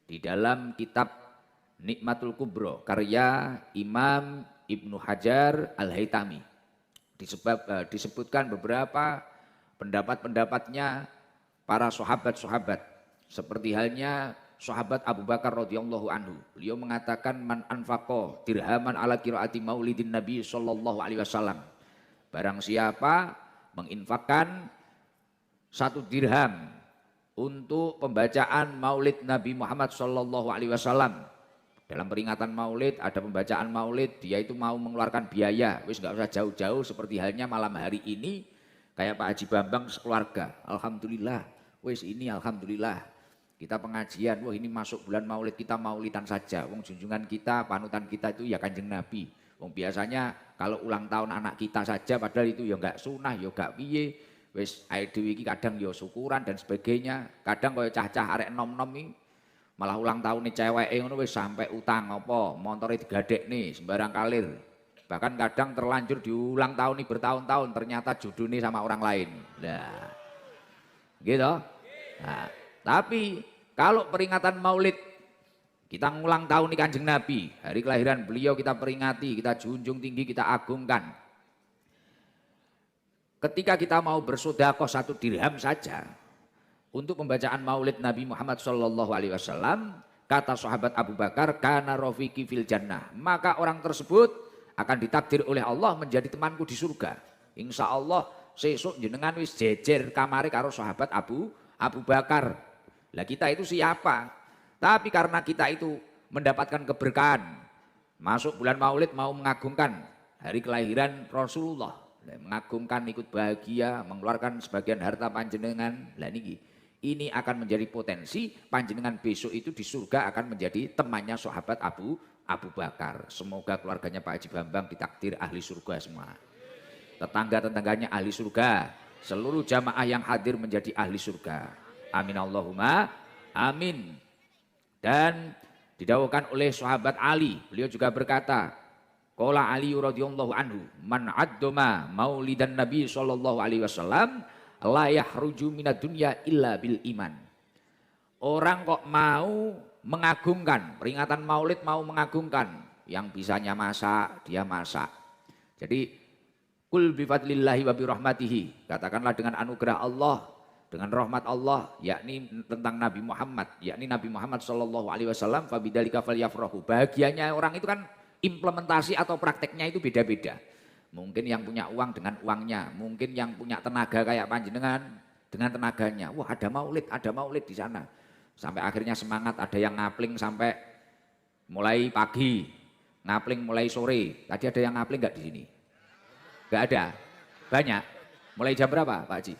di dalam kitab Nikmatul Kubro karya Imam Ibnu Hajar Al-Haytami disebutkan beberapa pendapat-pendapatnya para sahabat-sahabat, seperti halnya sahabat Abu Bakar radhiyallahu anhu. Beliau mengatakan man anfaqo dirhaman ala qiraati maulidin Nabi sallallahu alaihi wasallam. Barang siapa menginfakkan 1 dirham untuk pembacaan maulid Nabi Muhammad sallallahu alaihi wasallam. Dalam peringatan maulid ada pembacaan maulid, dia itu mau mengeluarkan biaya, wis nggak usah jauh-jauh seperti halnya malam hari ini kayak Pak Haji Bambang sekeluarga. Alhamdulillah, wis ini alhamdulillah. Kita pengajian, wah ini masuk bulan maulid, kita maulidan saja. Wong junjungan kita, panutan kita itu ya Kanjeng Nabi. Wong biasanya kalau ulang tahun anak kita saja, padahal itu ya enggak sunah, ya enggak piye. Wis ae dhewe iki kadang ya syukuran dan sebagainya. Kadang kaya cah-cah arek nom-nom iki malah ulang tahun nih cewek ngono wis sampai utang apa, montore digadekne sembarang kalir. Bahkan kadang terlanjur diulang tahun nih bertahun-tahun ternyata jodohnya sama orang lain. Nah, gitu. Nah, tapi kalau peringatan maulid, kita ngulang tahun nih Kanjeng Nabi, hari kelahiran beliau kita peringati, kita junjung tinggi, kita agungkan. Ketika kita mau bersedekah 1 dirham saja untuk pembacaan maulid Nabi Muhammad sallallahu alaihi wasallam, kata sahabat Abu Bakar, kana rafiqi fil jannah, maka orang tersebut akan ditakdir oleh Allah menjadi temanku di surga. Insya Allah sesuk jenengan wis jejer kamari karo sahabat Abu Bakar. Lah kita itu siapa? Tapi karena kita itu mendapatkan keberkahan, masuk bulan maulid mau mengagungkan hari kelahiran Rasulullah, mengagungkan ikut bahagia, mengeluarkan sebagian harta panjenengan. Lah niki ini akan menjadi potensi panjenengan besok itu di surga akan menjadi temannya sahabat Abu Bakar. Semoga keluarganya Pak Haji Bambang ditakdir ahli surga semua. Tetangga-tetangganya ahli surga, seluruh jamaah yang hadir menjadi ahli surga. Amin Allahumma amin. Dan didawuhkan oleh sahabat Ali, beliau juga berkata, qala Ali radhiyallahu anhu, man addoma maulidan Nabi sallallahu alaihi wasallam la yahruju minad dunya illa bil iman. Orang kok mau mengagungkan peringatan maulid, mau mengagungkan, yang bisanya masak dia masak. Jadi kul bi fadlillahi wa bi rahmatihi, katakanlah dengan anugerah Allah, dengan rahmat Allah, yakni tentang Nabi Muhammad, yakni Nabi Muhammad sallallahu alaihi wasallam, fa bidzalika falyafrahu. Bahagianya orang itu kan implementasi atau prakteknya itu beda-beda. Mungkin yang punya uang dengan uangnya, mungkin yang punya tenaga kayak panjenengan dengan tenaganya. Wah ada maulid di sana. Sampai akhirnya semangat, ada yang ngapling sampai mulai pagi, ngapling mulai sore. Tadi ada yang ngapling nggak di sini? Nggak ada? Banyak? Mulai jam berapa Pak Haji?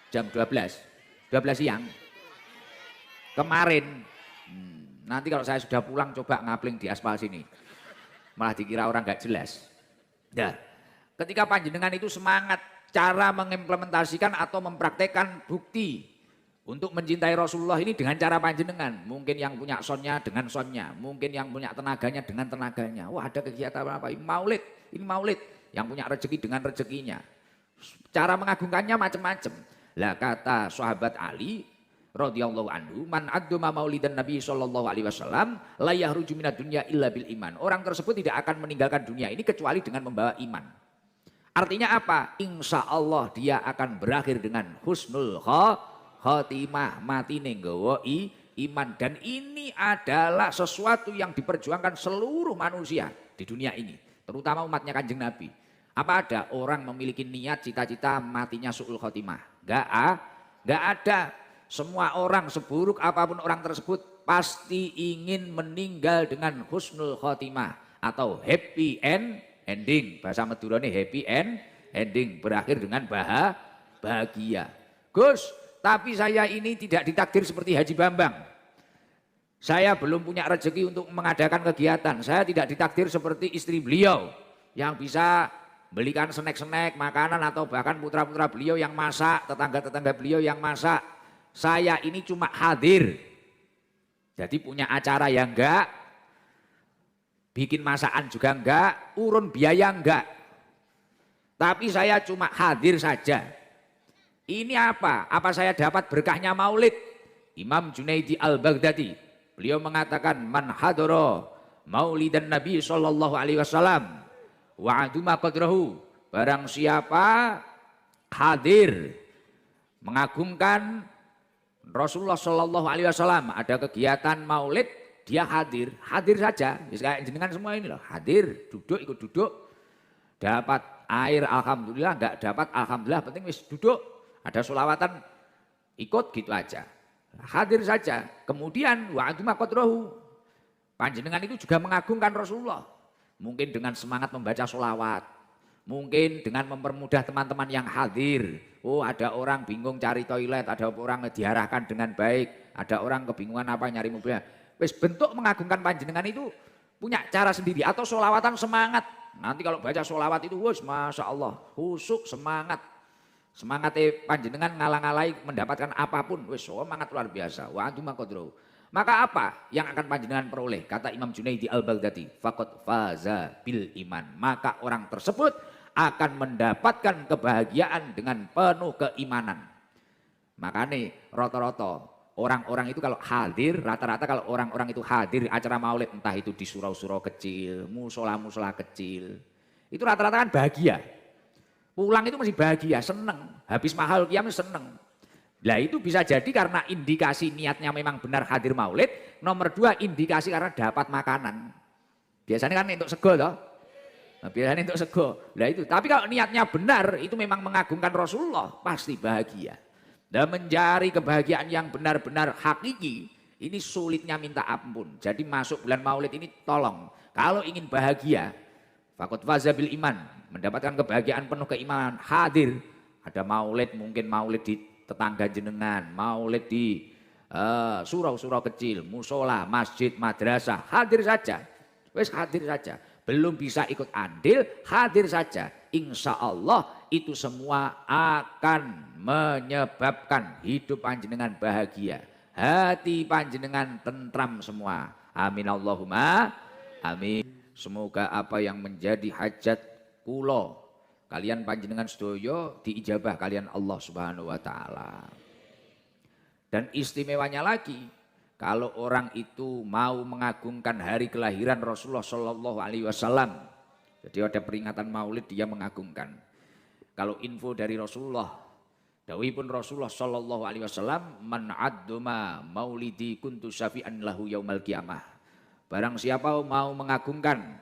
Jam 12? 12 siang? Kemarin? Nanti kalau saya sudah pulang coba ngapling di aspal sini. Malah dikira orang nggak jelas. Nah, ketika panjenengan itu semangat cara mengimplementasikan atau mempraktekkan bukti untuk mencintai Rasulullah ini dengan cara panjenengan. Mungkin yang punya sonnya dengan sonnya, mungkin yang punya tenaganya dengan tenaganya. Wah ada kegiatan apa? Ini maulid. Yang punya rezeki dengan rezekinya. Cara mengagungkannya macam-macam. Lah kata sahabat Ali radhiyallahu anhu, man addoma maulidan Nabi sallallahu alaihi wasallam la yahruju minad dunya illa bil iman. Orang tersebut tidak akan meninggalkan dunia ini kecuali dengan membawa iman. Artinya apa? Insya Allah dia akan berakhir dengan husnul khotimah, mati nenggawa iman. Dan ini adalah sesuatu yang diperjuangkan seluruh manusia di dunia ini, terutama umatnya Kanjeng Nabi. Apa ada orang memiliki niat cita-cita matinya su'ul khotimah? Enggak ada. Semua orang seburuk apapun orang tersebut pasti ingin meninggal dengan husnul khotimah atau happy ending. Bahasa Madura ini happy ending, berakhir dengan bahagia. Gus, tapi saya ini tidak ditakdir seperti Haji Bambang. Saya belum punya rezeki untuk mengadakan kegiatan. Saya tidak ditakdir seperti istri beliau yang bisa belikan snack-snack, makanan, atau bahkan putra-putra beliau yang masak, tetangga-tetangga beliau yang masak. Saya ini cuma hadir. Jadi punya acara yang enggak, bikin masakan juga enggak, urun biaya enggak. Tapi saya cuma hadir saja. Ini apa? Apa saya dapat berkahnya maulid? Imam Junaidi al-Baghdadi Beliau mengatakan man hadara maulidan Nabi sallallahu alaihi wasallam wa aduma qadrahu, barang siapa hadir mengagungkan Rasulullah sallallahu alaihi wasallam, ada kegiatan maulid dia hadir saja. Kayak jenengan semua ini loh, hadir, duduk ikut duduk. Dapat air alhamdulillah, enggak dapat alhamdulillah, penting wis duduk. Ada sholawatan ikut gitu aja. Hadir saja. Kemudian wa aduma qadrahu, panjenengan itu juga mengagungkan Rasulullah. Mungkin dengan semangat membaca sholawat, mungkin dengan mempermudah teman-teman yang hadir. Oh, ada orang bingung cari toilet, ada orang diarahkan dengan baik, ada orang kebingungan apa nyari mobilnya. Wis bentuk mengagungkan panjenengan itu punya cara sendiri. Atau sholawatan semangat. Nanti kalau baca sholawat itu, wis masya Allah, husuk semangat. Semangatnya panjenengan ngalang-alai mendapatkan apapun, wis semangat luar biasa. Wa antum qadru. Maka apa yang akan panjenengan peroleh? Kata Imam Junaidi Al-Baghdadi, faqad faza bil iman. Maka orang tersebut akan mendapatkan kebahagiaan dengan penuh keimanan. Makanya rata-rata orang-orang itu kalau hadir, rata-rata kalau orang-orang itu hadir acara maulid, entah itu di surau-surau kecil, musola-musola kecil, itu rata-rata kan bahagia. Pulang itu masih bahagia, seneng. Habis mahal qiyam seneng. Nah itu bisa jadi karena indikasi niatnya memang benar hadir maulid. Nomor dua, indikasi karena dapat makanan. Biasanya kan untuk sego toh. Nah, biasanya untuk sego. Nah itu. Tapi kalau niatnya benar, itu memang mengagungkan Rasulullah, pasti bahagia. Dan mencari kebahagiaan yang benar-benar hakiki, ini sulitnya minta ampun. Jadi masuk bulan maulid ini tolong. Kalau ingin bahagia, faqad faza bil iman, mendapatkan kebahagiaan penuh keimanan, hadir. Ada maulid, mungkin maulid di tetangga jenengan, maulid di surau-surau kecil, musola, masjid, madrasah, hadir saja. Wes hadir saja. Belum bisa ikut andil, hadir saja. Insya Allah itu semua akan menyebabkan hidup panjenengan bahagia. Hati panjenengan tentram semua. Amin Allahumma amin. Semoga apa yang menjadi hajat kula kalian panjenengan sedoyo diijabah kalian Allah Subhanahu wa taala. Dan istimewanya lagi, kalau orang itu mau mengagungkan hari kelahiran Rasulullah Shallallahu alaihi wasallam. Jadi ada peringatan Maulid dia mengagungkan. Kalau info dari Rasulullah, dawuhipun Rasulullah Shallallahu alaihi wasallam, man adduma maulidi kuntu syafi'an lahu yaumal qiyamah. Barang siapa mau mengagungkan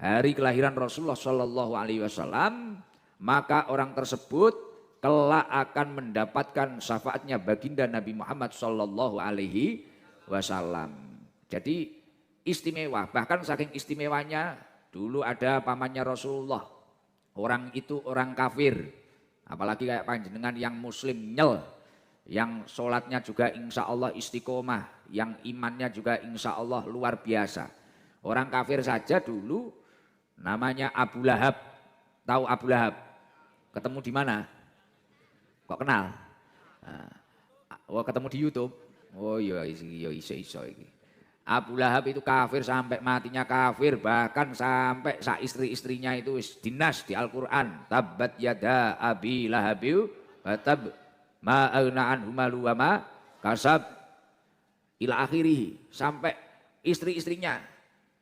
hari kelahiran Rasulullah Shallallahu alaihi wasallam, maka orang tersebut kelak akan mendapatkan syafaatnya baginda Nabi Muhammad Shallallahu alaihi wasallam. Jadi istimewa, bahkan saking istimewanya dulu ada pamannya Rasulullah. Orang itu orang kafir, apalagi kayak panjenengan yang muslim nyel, yang sholatnya juga insya Allah istiqomah, yang imannya juga insya Allah luar biasa. Orang kafir saja dulu namanya Abu Lahab. Tahu Abu Lahab? Ketemu di mana? Kok kenal? Oh, ketemu di YouTube. Oh iya iso iki. Abu Lahab itu kafir sampai matinya kafir, bahkan sampai istri-istrinya itu dinas di Al-Qur'an. Tabbat yada abi lahabiu batab ma aghna anhu malu wa ma kasab ila akhirih, sampai istri-istrinya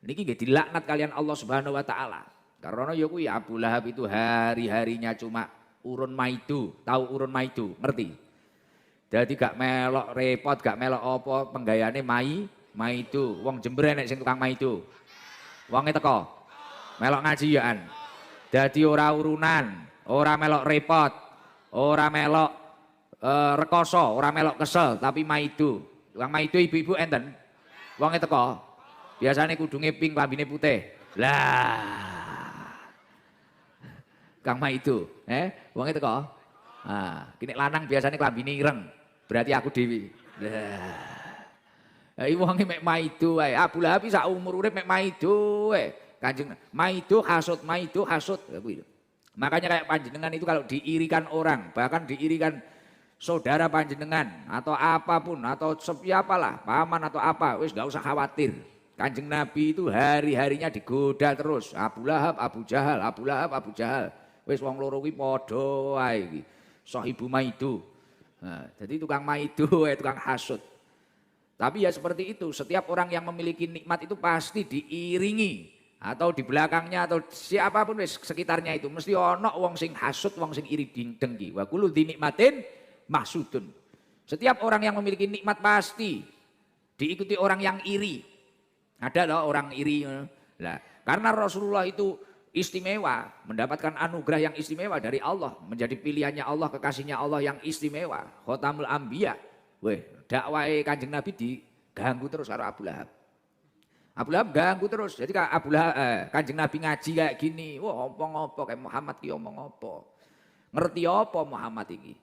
niki nggih dilaknat kalian Allah Subhanahu wa taala. Karena ya kuwi Abu Lahab itu hari-harinya cuma urun maidu. Tahu urun maidu? Ngerti? Jadi gak melok repot, gak melok apa penggayane maidu. Wong Jember nek sing tukang maidu. Wonge teko. Melok ngajian. Dadi ora urunan, ora melok repot, ora melok rekoso, ora melok kesel, tapi maidu. Tukang maidu ibu-ibu enten. Wonge teko. Biasanya kudunge pink, lambine putih. Lah. Kang maidu, wonge teko. Ah, kini lanang biasanya klambine ireng. Berarti aku dewi. Lah. Wonge mek maidu wae. Abu Lahab sak umur urip mek maidu wae. Kanjeng maidu hasud. Makanya kayak panjenengan itu kalau diirikan orang, bahkan diirikan saudara panjenengan atau apapun atau siapalah, paman atau apa, wis gak usah khawatir. Kanjeng Nabi itu hari-harinya digoda terus. Abu Lahab, Abu Jahal, Abu Lahab, Abu Jahal. Wis wong loro kuwi padha wae iki. Sahibu maidu. Nah, jadi tukang maidu, tukang hasud. Tapi ya seperti itu, setiap orang yang memiliki nikmat itu pasti diiringi atau di belakangnya atau siapapun sekitarnya itu mesti ono wong sing hasud, wong sing iri dengki. Wa kullu dinikmatin mahsudun. Setiap orang yang memiliki nikmat pasti diikuti orang yang iri. Ada loh orang iri. Lah, karena Rasulullah itu istimewa, mendapatkan anugerah yang istimewa dari Allah, menjadi pilihannya Allah, kekasihnya Allah yang istimewa, Khotamul Anbiya. Weh, dakwah Kanjeng Nabi diganggu terus karo Abu Lahab. Abu Lahab ganggu terus. Jadi Kanjeng Nabi ngaji kayak gini, wah ngopo kayak Muhammad ki omong apa? Ngerti apa Muhammad iki?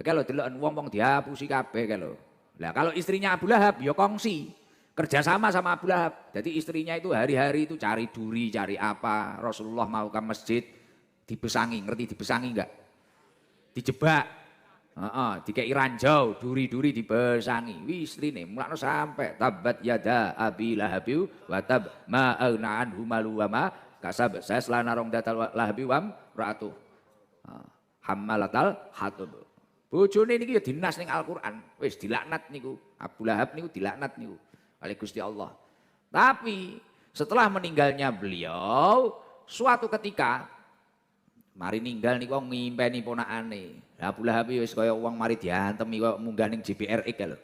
Kalau delok wong-wong dihapusi kabeh kalau. Lah kalau istrinya Abu Lahab ya kongsi. Kerjasama sama Abu Lahab. Jadi istrinya itu hari-hari itu cari duri, cari apa. Rasulullah mau ke masjid dibesangi, ngerti dibesangi enggak? Dijebak. Dikei ranjau, duri-duri dibesangi. Wis istrine mulakno sampai tabat yada abi lahabi wa tab ma aghna anhu malu wa ma kasab. Saya selana rong datal lahabi wam ra'atu. Hammalatal hatab. Bojone niki ya dinas ning Al-Qur'an. Wis dilaknat niku. Abu Lahab niku dilaknat niku oleh Gusti Allah. Tapi setelah meninggalnya beliau, suatu ketika mari ninggal niku wong ngimpeni ponakane. Lah Abu Lahab wis kaya wong mari diantemi kaya munggah ning JPRX lho.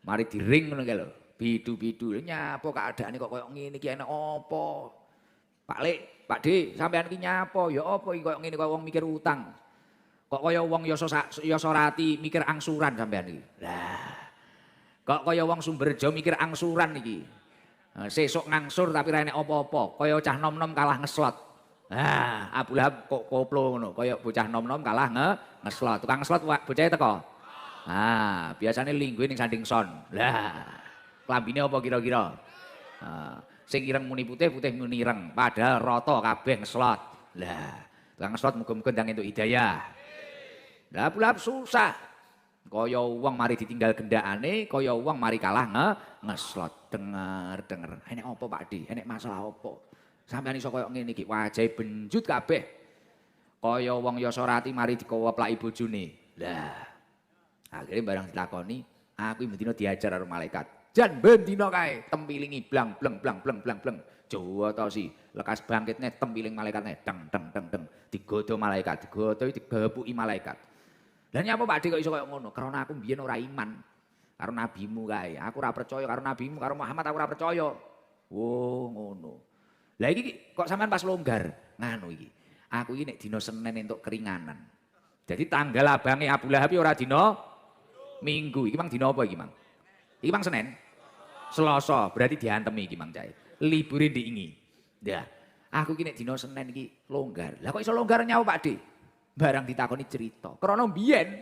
Mari diring ngono lho. Bidu-bidu. Nyapa keadaane kok kaya ngene iki enak apa? Pak Lek, Pak D, sampean ki nyapa? Ya apa iki kaya ngene kaya wong mikir utang. Kok kaya wong Yosorati mikir angsuran sampean iki. Lah. Kok kaya wong Sumberjo mikir angsuran iki. Sesuk ngangsur tapi ra enek apa-apa. Kaya cah nom-nom kalah ngeslot. Nah, Abu Lahab kok koplo ngono, kaya bocah nom-nom kalah ngeslot. Tukang ngeslot bocah teko. Nah, biasanya linggue ning sanding son. Lah, klambine apa kira-kira? Sing ireng muni putih, putih muni ireng, padahal rata kabeh ngeslot. Lah, tukang ngeslot muga-muga ndang entuk hidayah. Lah Abu Lahab susah. Kaya wong mari ditinggal gendakane, kaya wong mari kalah ngeslot. Denger. Enek apa Pak Di? Enek masalah apa? Sampeyan iso kaya ngene iki, wajahe benjut kabeh. Kaya wong Yosorati mari dikowoplaki bojone. Lah. Akhire barang ditakoni, aku bendina diajar karo malaikat. Jan bendina kae tempilingi blang bleng blang bleng blang bleng. Jawa to si, lekas bangkitne tempiling malaikatne deng deng deng deng. Digodo malaikat, digodo digepuki malaikat. Lah nyapa Pak Dik kok iso kaya ngono? Karena aku mbiyen ora iman karo nabimu kae. Aku ora percaya karo nabimu, karo Muhammad aku ora percaya. Oh, ngono. Lah iki kok sampean pas longgar nganu iki. Aku iki nek dina Senin entuk keringanan. Jadi tanggal abange Abu Lahab ora dina Minggu. Iki mang dina apa iki, Mang? Iki mang Senin. Selasa, berarti diantemi iki Mang Cai. Libure diingi. Ya, aku iki nek dina Senin iki longgar. Lah kok iso longgar nyawa Pak Dik? Barang ditakoni cerita. Krana mbiyen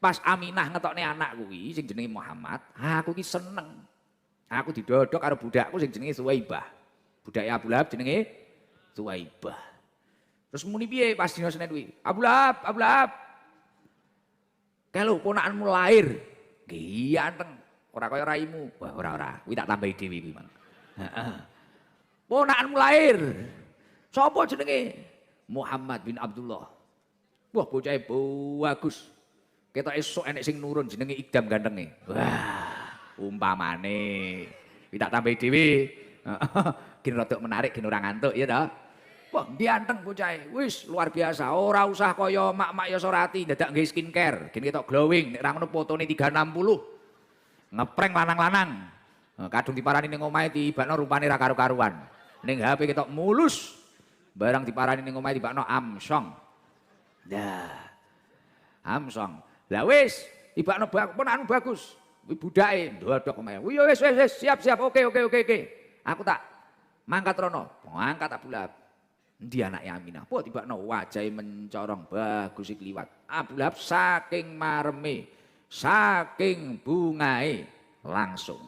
pas Aminah ngetokne anak kuwi sing jenenge Muhammad, aku iki seneng. Aku didodok karo budakku sing jenenge Suwaibah. Budake Abu Lahab jenenge Suwaibah. Terus muni piye pas dina Senin kuwi? Abu Lahab. Kalau ponakanmu lahir, ganteng, ora kaya raimu. Wah, ora. Kuwi tak tambahi dhewe kuwi, Mang. Heeh. Ponakanmu lahir. Sapa jenenge? Muhammad bin Abdullah. Wah, bocahe bagus. Ketok esuk enek sing nurun jenenge Idam gantenge. Wah, umpamane. Kuwi tak tambahi dhewe. Gini rodok menarik, gini orang ngantuk, ya toh? Wah, ganteng bocahe. Wis luar biasa. Ora usah kaya mak-mak Yosorati dadak nggih skincare. Gini ketok glowing, nek ra ngono fotone 360. Ngeprank lanang-lanang. Kadung diparani ning omahe tibakno rupane ra karo-karuan. Ning HP ketok mulus. Barang diparani ning omahe tibakno Amsong. Nah. Amsong. Lah wis, tibakno ponakanmu bagus. Kuwi budake ndodok omahe. Wis siap. Oke. Aku tak mangkat rono, ngangkat Abu Lahab. Endi anake Aminah? Po tibakno wajahe mencorong bagus iki liwat. Abu Lahab saking mareme, saking bungae langsung.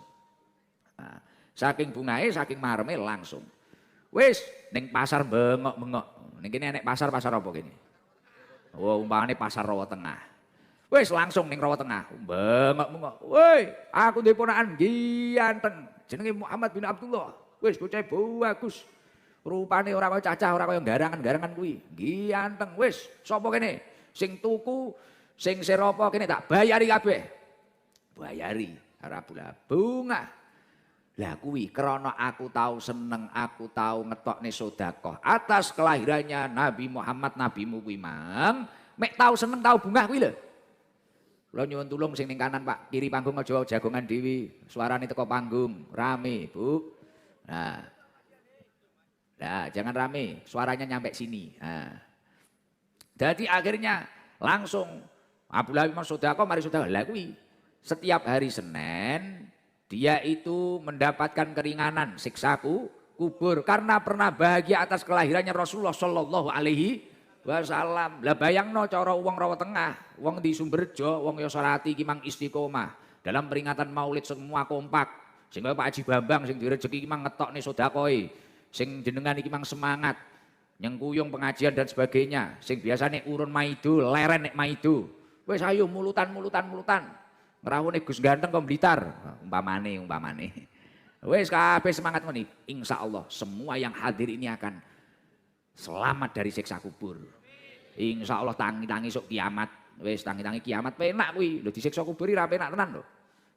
Nah, saking bungae, saking mareme langsung. Wis ning pasar bengok-bengok. Ning kene enek pasar apa kene? Oh, umpamane pasar Rawa Tengah. Wis langsung ning Rawa Tengah, bengok-bengok. Woi, aku duwe ponakan ganteng. Jenenge Muhammad bin Abdullah. Wis bocah bagus. Rupane ora kaya cacah, ora kaya garangan-garangan kuwi. Ganteng. Wis, sapa kene? Sing tuku, sing seropo kene tak bayari kabeh. Bayari. Rabula bunga. Lah kuwi krana aku tahu seneng, aku tahu ngetokne sedekah atas kelahirannya Nabi Muhammad nabimu kuwi mang, mek tahu seneng tahu bunga kuwi lho. Kula nyuwun tulung sing ning kanan Pak, kiri panggung aja jagongan dhewe, suarane teko panggung, rame, Bu. Nah, jangan rame, suaranya nyampe sini. Nah. Jadi akhirnya langsung Abdullah bin Sodako mari sedekah. Lah kuwi setiap hari Senin dia itu mendapatkan keringanan siksaku kubur karena pernah bahagia atas kelahirannya Rasulullah Shallallahu Alaihi Wasallam. Lah bayangno cara wong Rawa Tengah, wong di Sumberjo, wong Yosorati ki mang istiqomah dalam peringatan Maulid semua kompak. Sehingga Pak Haji Bambang sing direjeki ki mang ngetokne sedekah, sing jenengan iki mang semangat nyengkuyung pengajian dan sebagainya. Sing biasane urun maido, leren nek maido. Wis ayo mulutan. Ngrawune Gus Ganteng kok Blitar, umpamane. Wis kabeh semangat ngene. Insyaallah semua yang hadir ini akan selamat dari siksa kubur. Insyaallah tangi-tangi sok kiamat. Wis tangi-tangi kiamat penak kuwi. Lho disiksa kubur ora penak tenan lho.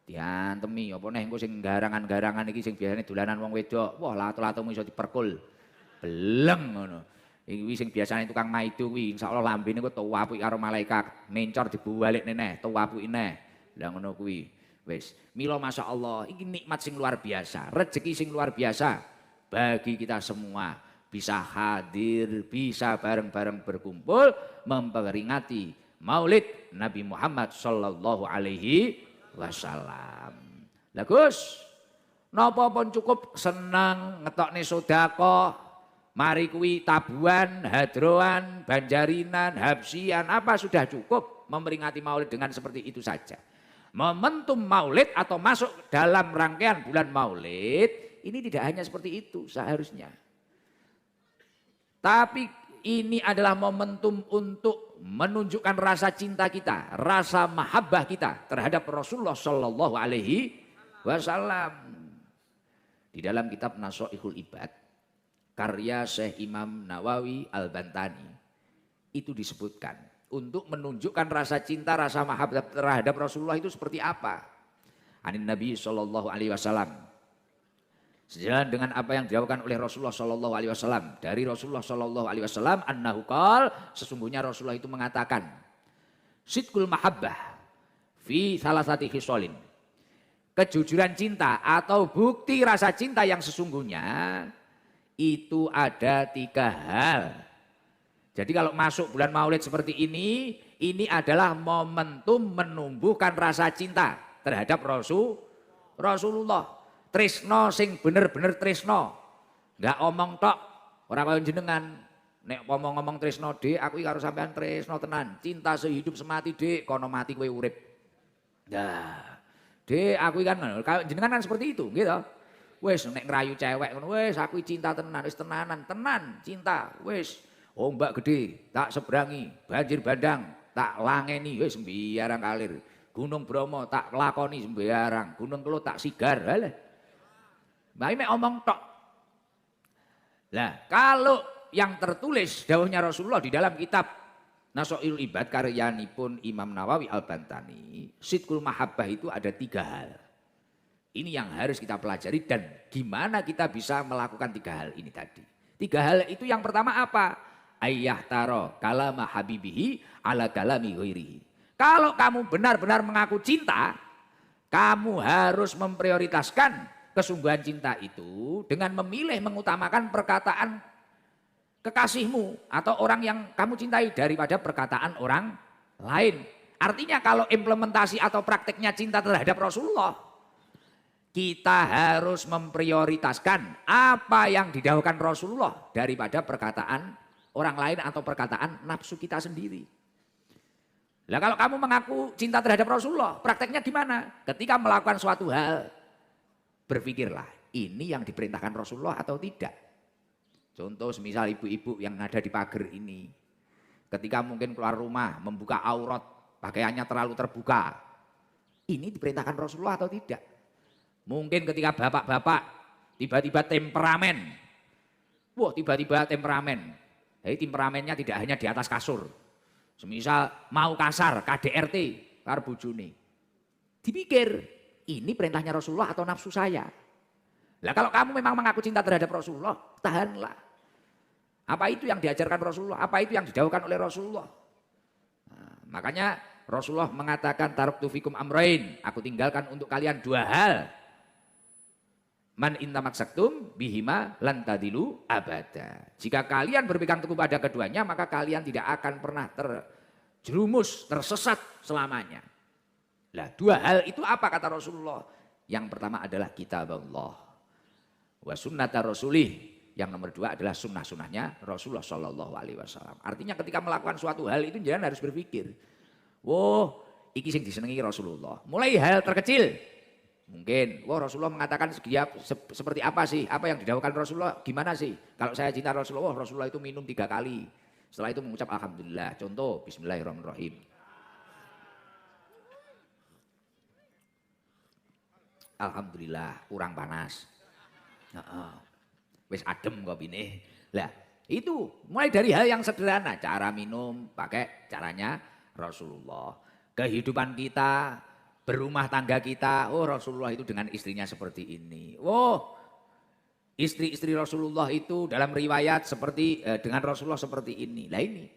Diantemi apa neh engko sing garangan-garangan iki sing biasane dolanan wong wedok. Wah, lato-latomu iso diperkul. Beleng ngono. Iki sing biasane tukang maido kuwi insyaallah lambene kok tuwapuki karo malaikat, mencor dibalik neh, tuwapuki neh. Lah ngono kuwi. Wis, mila masyaallah iki nikmat sing luar biasa, rezeki sing luar biasa bagi kita semua bisa hadir, bisa bareng-bareng berkumpul memperingati Maulid Nabi Muhammad sallallahu alaihi wasallam. Lah Gus, napa pun cukup senang ngetokne sedekah, mari kuwi tabuhan, hadroan, banjarinan, habsian, apa sudah cukup memperingati Maulid dengan seperti itu saja. Momentum Maulid atau masuk dalam rangkaian bulan Maulid ini tidak hanya seperti itu seharusnya. Tapi ini adalah momentum untuk menunjukkan rasa cinta kita, rasa mahabbah kita terhadap Rasulullah Shallallahu Alaihi Wasallam. Di dalam kitab Nasha'ihul Ibad karya Syekh Imam Nawawi Al-Bantani itu disebutkan untuk menunjukkan rasa cinta, rasa mahabbah terhadap Rasulullah itu seperti apa. Anin Nabi Shallallahu Alaihi Wasallam. Sejalan dengan apa yang dilakukan oleh Rasulullah Shallallahu Alaihi Wasallam. Dari Rasulullah Shallallahu Alaihi Wasallam, annahu qala, sesungguhnya Rasulullah itu mengatakan, sidqul mahabbah fi salasati khisalin. Kejujuran cinta atau bukti rasa cinta yang sesungguhnya itu ada 3 hal. Jadi kalau masuk bulan Maulid seperti ini adalah momentum menumbuhkan rasa cinta terhadap Rasulullah. Tresno sing bener-bener tresno. Enggak omong tok, ora kaya jenengan. Nek ngomong tresno Dik, aku iki karo sampean tresno tenan. Cinta sehidup semati Dik, kono mati kowe urip. Nah, Dik, aku kan jenengan kan seperti itu, gitu. Wis nek ngrayu cewek ngono, wis aku cinta tenan, wis tenanan, tenan, cinta, wis. Ombak gede tak seberangi, banjir bandang tak langeni, wis sembarang kalir. Gunung Bromo tak lakoni sembarang, Gunung Kelut tak sigar. Halah. Mbak mek omong tok. Lah, kalau yang tertulis dawuhnya Rasulullah di dalam kitab Nasha'ihul Ibad karyanipun Imam Nawawi Al-Bantani, sidqul mahabbah itu ada 3 hal. Ini yang harus kita pelajari dan gimana kita bisa melakukan 3 hal ini tadi. 3 hal itu yang pertama apa? Ayyah taro kalama habibihi ala kalami ghairihi. Kalau kamu benar-benar mengaku cinta, kamu harus memprioritaskan kesungguhan cinta itu dengan memilih mengutamakan perkataan kekasihmu atau orang yang kamu cintai daripada perkataan orang lain. Artinya kalau implementasi atau prakteknya cinta terhadap Rasulullah, kita harus memprioritaskan apa yang didahulukan Rasulullah daripada perkataan orang lain atau perkataan nafsu kita sendiri. Lah kalau kamu mengaku cinta terhadap Rasulullah, prakteknya gimana? Ketika melakukan suatu hal, berpikirlah ini yang diperintahkan Rasulullah atau tidak. Contoh semisal ibu-ibu yang ada di pagar ini, ketika mungkin keluar rumah membuka aurat, pakaiannya terlalu terbuka, ini diperintahkan Rasulullah atau tidak? Mungkin ketika bapak-bapak tiba-tiba temperamen, wah tiba-tiba temperamen. Jadi temperamennya tidak hanya di atas kasur. Semisal mau kasar, KDRT, karo bojone. Dipikir, ini perintahnya Rasulullah atau nafsu saya. Lah kalau kamu memang mengaku cinta terhadap Rasulullah, tahanlah. Apa itu yang diajarkan Rasulullah? Apa itu yang didhawuhkan oleh Rasulullah? Nah, makanya Rasulullah mengatakan taraktu fikum amrain, aku tinggalkan untuk kalian dua hal. Man intamaksaktum bihima lan tadilu abada. Jika kalian berpegang teguh pada keduanya, maka kalian tidak akan pernah terjerumus, tersesat selamanya. Lah dua hal itu apa kata Rasulullah? Yang pertama adalah kitab Allah wa sunnata rasulih. Yang nomor dua adalah sunnah-sunnahnya Rasulullah Shallallahu Alaihi Wasallam. Artinya ketika melakukan suatu hal itu jangan harus berpikir, wah iki sing disenengi Rasulullah. Mulai hal terkecil, mungkin, wah Rasulullah mengatakan seperti apa sih? Apa yang didhawuhkan Rasulullah gimana sih? Kalau saya cinta Rasulullah, Rasulullah itu minum 3 kali. Setelah itu mengucap Alhamdulillah. Contoh, Bismillahirrahmanirrahim. Alhamdulillah, kurang panas. Wis adem kopine. Lah, itu mulai dari hal yang sederhana, cara minum pakai caranya Rasulullah. Kehidupan kita, berumah tangga kita, oh Rasulullah itu dengan istrinya seperti ini. Oh, istri-istri Rasulullah itu dalam riwayat seperti dengan Rasulullah seperti ini. Lah ini,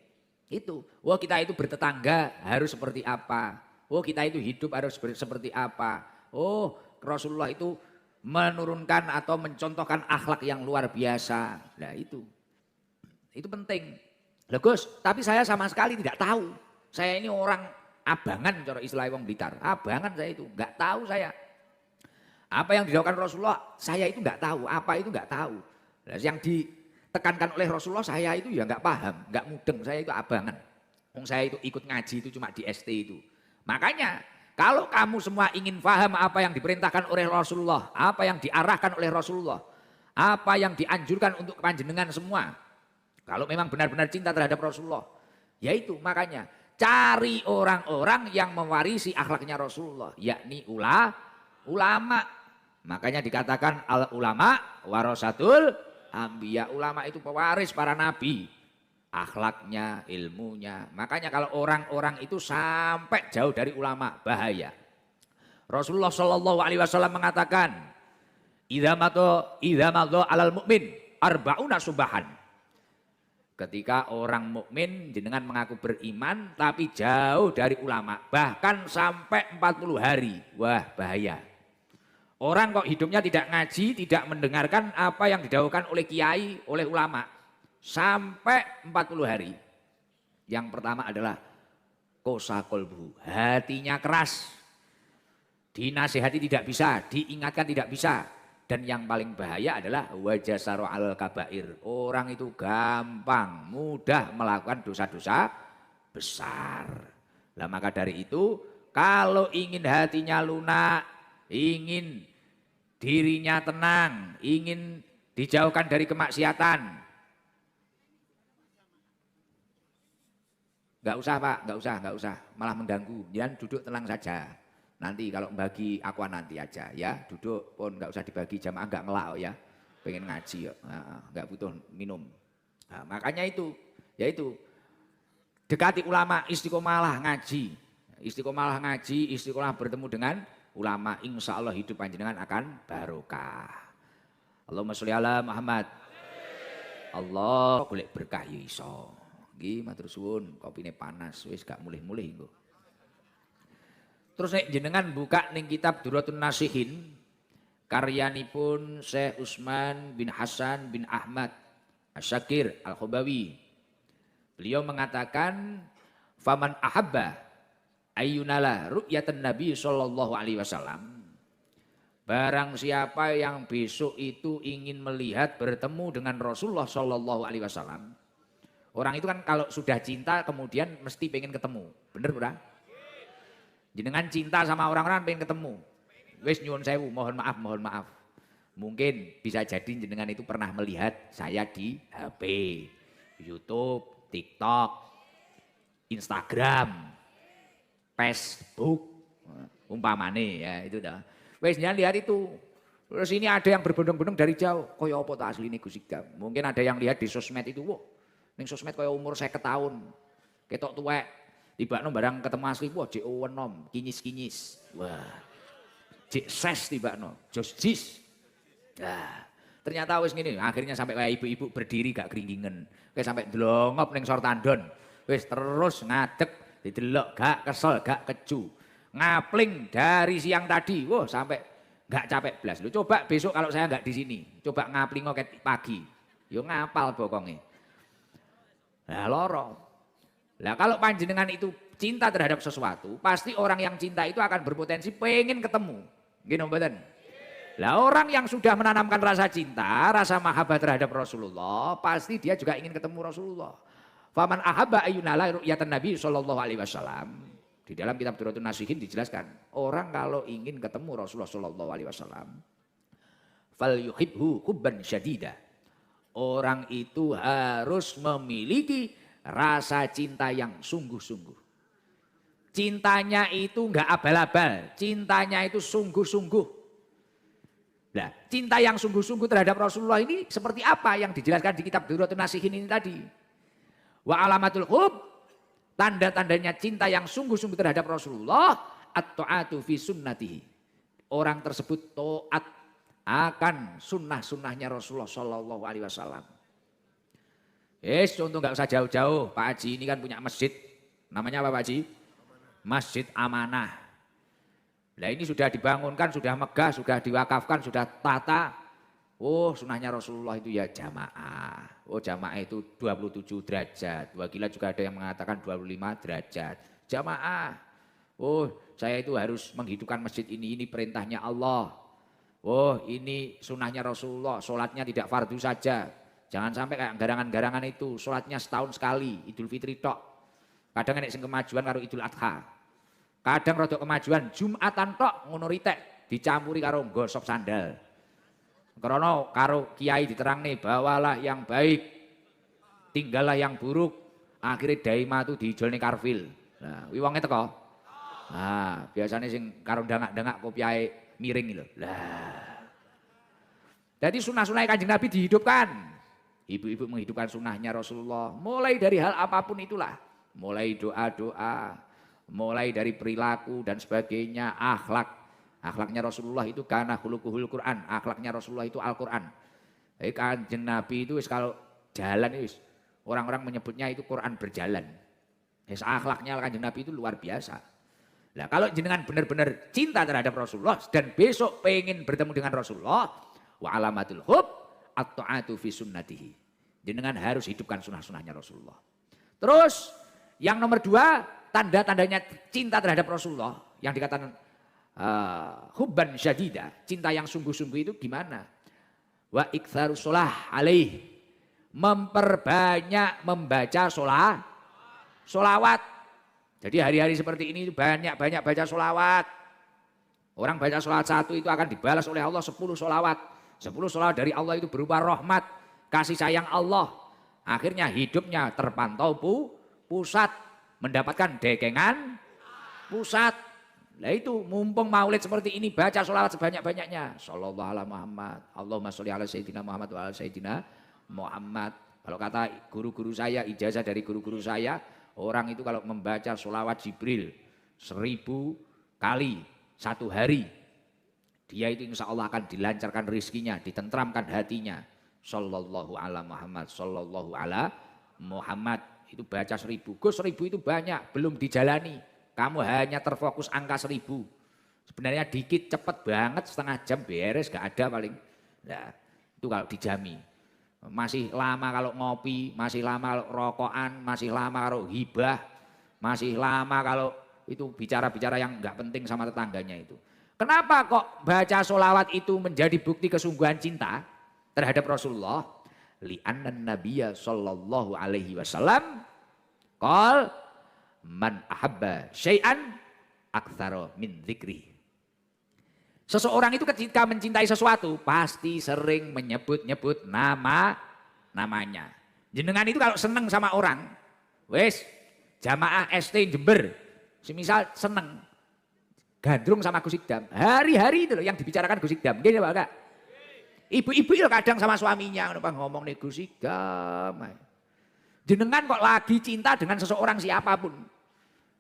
itu. Oh kita itu bertetangga harus seperti apa. Oh kita itu hidup harus seperti apa. Oh Rasulullah itu menurunkan atau mencontohkan akhlak yang luar biasa. Nah itu penting. Loh Gus, tapi saya sama sekali tidak tahu. Saya ini orang abangan cara istilah wong Blitar. Abangan saya itu, nggak tahu saya. Apa yang didhawuhkan Rasulullah, saya itu nggak tahu. Apa itu nggak tahu. Nah, yang ditekankan oleh Rasulullah, saya itu ya nggak paham, nggak mudeng. Saya itu abangan. Saya itu ikut ngaji itu cuma di ST itu. Makanya kalau kamu semua ingin paham apa yang diperintahkan oleh Rasulullah, apa yang diarahkan oleh Rasulullah, apa yang dianjurkan untuk panjenengan semua. Kalau memang benar-benar cinta terhadap Rasulullah, yaitu makanya cari orang-orang yang mewarisi akhlaknya Rasulullah, yakni ulama. Makanya dikatakan al ulama warasatul anbiya. Ulama itu pewaris para nabi. Akhlaknya, ilmunya. Makanya kalau orang-orang itu sampai jauh dari ulama, bahaya. Rasulullah Shallallahu Alaihi Wasallam mengatakan, idza madha alal mu'min arbauna subahan. Ketika orang mukmin jenengan mengaku beriman tapi jauh dari ulama, bahkan sampai 40 hari, wah bahaya. Orang kok hidupnya tidak ngaji, tidak mendengarkan apa yang didhawuhkan oleh kiai, oleh ulama. Sampai 40 hari. Yang pertama adalah kosa kolbu, hatinya keras. Dinasihati tidak bisa, diingatkan tidak bisa. Dan yang paling bahaya adalah wajasaru al kabair. Orang itu gampang, mudah melakukan dosa-dosa besar. Nah maka dari itu, kalau ingin hatinya lunak, ingin dirinya tenang, ingin dijauhkan dari kemaksiatan, nggak usah Pak, nggak usah, malah mengganggu. Jangan duduk tenang saja. Nanti kalau bagi aqua nanti aja ya, duduk pun nggak usah dibagi jamaah, nggak ngelak ya, pengen ngaji ya, nggak butuh minum. Nah, makanya itu, yaitu dekati ulama, istiqomalah ngaji, istiqomalah bertemu dengan ulama, insya Allah hidup panjenengan akan barokah. Allahumma sholli ala Muhammad. Allah golek berkah ya iso. Nggih matur suwun, kopine panas wis gak mulih-mulih engko. Terus nek jenengan buka ning kitab Duratun Nasihin karyanipun Syekh Utsman bin Hasan bin Ahmad Asy-Syakir Al-Khobawi. Beliau mengatakan faman ahabba ayyunala ru'yatan Nabi sallallahu alaihi wasallam. Barang siapa yang besok itu ingin melihat bertemu dengan Rasulullah sallallahu alaihi wasallam. Orang itu kan kalau sudah cinta kemudian mesti pengen ketemu. Bener ora? Jenengan cinta sama orang-orang pengen ketemu. Wis nyuwun sewu, mohon maaf. Mungkin bisa jadi jenengan itu pernah melihat saya di HP, YouTube, TikTok, Instagram, Facebook, umpamane ya itu dah. Wis jangan lihat itu. Terus ini ada yang berbondong-bondong dari jauh. Kaya apa ta asline Gus Igam? Mungkin ada yang lihat di sosmed itu, wah, ning sosmed kaya umur 50 tahun. Ketok tuwek. Tibakno barang ketemu asli, wah jek enom, kinyis-kinyis. Wah. Jik ses tibakno, jos jis. Nah, ternyata wis ngene, akhirnya sampai kayak ibu-ibu berdiri gak keringingen. Kayak sampai dlongop ning sor tandon. Wis terus ngadeg, didelok gak kesel, gak keju. Ngapling dari siang tadi, wah sampai gak capek blas. Lu coba besok kalau saya gak di sini, coba ngaplingo ket pagi. Yo ngapal bokonge. Lah loro. Lah kalau panjenengan itu cinta terhadap sesuatu, pasti orang yang cinta itu akan berpotensi pengen ketemu. Gini mboten? Lah orang yang sudah menanamkan rasa cinta, rasa mahabbah terhadap Rasulullah, pasti dia juga ingin ketemu Rasulullah. Faman ahabba ayyunala ru'yatan Nabi sallallahu alaihi wasallam. Di dalam kitab Durratun Nasihin dijelaskan, orang kalau ingin ketemu Rasulullah sallallahu alaihi wasallam, falyuhibhu hubban syadida. Orang itu harus memiliki rasa cinta yang sungguh-sungguh. Cintanya itu enggak abal-abal, cintanya itu sungguh-sungguh. Nah, cinta yang sungguh-sungguh terhadap Rasulullah ini seperti apa yang dijelaskan di kitab Durratun Nasihin ini tadi. Wa alamatul hub, tanda-tandanya cinta yang sungguh-sungguh terhadap Rasulullah, at-ta'atu fi sunnatihi. Orang tersebut taat akan sunnah-sunnahnya Rasulullah Sallallahu Alaihi Wasallam. Yes, contoh nggak usah jauh-jauh. Pak Haji ini kan punya masjid. Namanya apa Pak Haji? Masjid Amanah. Nah ini sudah dibangunkan, sudah megah, sudah diwakafkan, sudah tata. Oh sunnahnya Rasulullah itu ya jamaah. Oh jamaah itu 27 derajat. Wakilah juga ada yang mengatakan 25 derajat. Jamaah. Oh saya itu harus menghidupkan masjid ini perintahnya Allah. Oh ini sunnahnya Rasulullah, sholatnya tidak fardu saja. Jangan sampai kayak garangan-garangan itu, sholatnya setahun sekali, Idul Fitri tok. Kadang enek sing kemajuan karo Idul Adha. Kadang rodok kemajuan Jumatan tok ngono ritek dicampuri karo gosok sandal. Karena karo kiai diterang nih, bawalah yang baik, tinggallah yang buruk. Akhirnya daima itu diijol nih karfil. Nah, wonge teko. Nah, biasanya sing karo dangak-dangak kopiahe miring lho. Lah. Jadi sunnah-sunnah Kanjeng Nabi dihidupkan. Ibu-ibu menghidupkan sunnahnya Rasulullah. Mulai dari hal apapun itulah. Mulai doa-doa, mulai dari perilaku dan sebagainya, akhlak. Akhlaknya Rasulullah itu karena khuluquhul Quran. Akhlaknya Rasulullah itu Al-Quran. Jadi Kanjeng Nabi itu kalau jalan itu orang-orang menyebutnya itu Quran berjalan. Akhlaknya Kanjeng Nabi itu luar biasa. Nah kalau jenengan benar-benar cinta terhadap Rasulullah dan besok pengen bertemu dengan Rasulullah, wa alamatul hub at-ta'atu fi sunnatihi. Jenengan harus hidupkan sunnah-sunnahnya Rasulullah. Terus yang nomor 2, tanda-tandanya cinta terhadap Rasulullah yang dikatakan hubban syadida, cinta yang sungguh-sungguh itu gimana? Wa iktsarus sholah alaih, memperbanyak membaca sholawat. Jadi hari-hari seperti ini banyak-banyak baca sholawat. Orang baca sholawat 1 itu akan dibalas oleh Allah 10 sholawat. 10 sholawat dari Allah itu berupa rahmat, kasih sayang Allah. Akhirnya hidupnya terpantau pusat, mendapatkan dekengan pusat. Nah itu mumpung maulid seperti ini baca sholawat sebanyak-banyaknya. Sallallahu ala Muhammad, Allahumma sholli ala Sayyidina Muhammad wa ala Sayyidina Muhammad. Kalau kata guru-guru saya, ijazah dari guru-guru saya, orang itu kalau membaca sholawat Jibril 1000 kali satu hari, dia itu insya Allah akan dilancarkan rizkinya, ditentramkan hatinya. Sallallahu ala Muhammad, sallallahu ala Muhammad. Itu baca 1000. Gus 1000 itu banyak, belum dijalani. Kamu hanya terfokus angka 1000. Sebenarnya dikit, cepet banget, setengah jam beres, gak ada paling. Nah, itu kalau dijami. Masih lama kalau ngopi, masih lama kalau rokokan, masih lama kalau hibah, masih lama kalau itu bicara-bicara yang nggak penting sama tetangganya itu. Kenapa kok baca sholawat itu menjadi bukti kesungguhan cinta terhadap Rasulullah? Li'anna nabiyya sallallahu alaihi wasallam qol man ahabba syai'an aktsara min dzikri. Seseorang itu ketika mencintai sesuatu pasti sering menyebut-nyebut namanya. Jenengan itu kalau seneng sama orang, wes jamaah ST Jember, semisal seneng gandrung sama Gus Idam, hari-hari itu loh yang dibicarakan Gus Idam, gini Pak Kak. Ibu-ibu itu kadang sama suaminya ngomong nih Gus Idam. Jenengan kok lagi cinta dengan seseorang siapapun,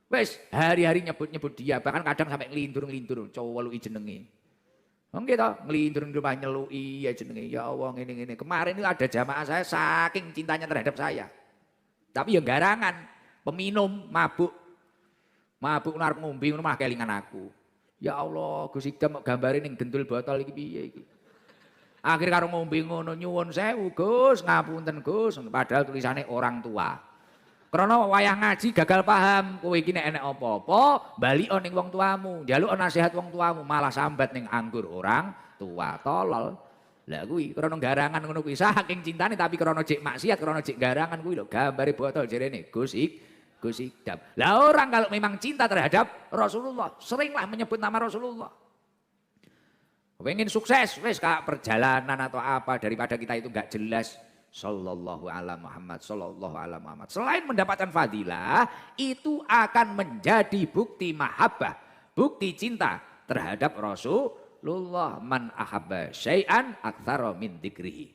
wes hari-hari nyebut-nyebut dia, bahkan kadang sampai ngelindur-ngelindur, cowok lu jenenge. Nggih to, nglindur-nglindur nyelui ya jenenge ya Allah ngene-ngene. Kemarin itu ada jamaah saya saking cintanya terhadap saya. Tapi ya garangan, peminum, mabuk. Mabuk arep ngombe ngono mah kelingan aku. Ya Allah, Gus Idam kok gambare ning gendul botol iki piye iki. Akhir karo ngombe ngono nyuwun sewu Gus, ngapunten Gus, padahal tulisannya orang tua. Karena wayah ngaji gagal paham, kowe iki nek enek apa-apa, balikon ning wong tuamu, njaluk nasihat wong tuamu, malah sambat ning anggur orang tua, tolol. Lah kuwi krana garangan ngono kuwi saking cintane tapi krana jek maksiat, krana jek garangan kuwi lho gambare botol jarene Gus Idam. Lah orang kalau memang cinta terhadap Rasulullah, seringlah menyebut nama Rasulullah. Pengen sukses, wes kak perjalanan atau apa daripada kita itu nggak jelas. Sallallahu ala Muhammad, sallallahu ala Muhammad. Selain mendapatkan fadilah, itu akan menjadi bukti mahabbah, bukti cinta terhadap Rasulullah. Man ahabba syai'an aktsara min dzikrihi.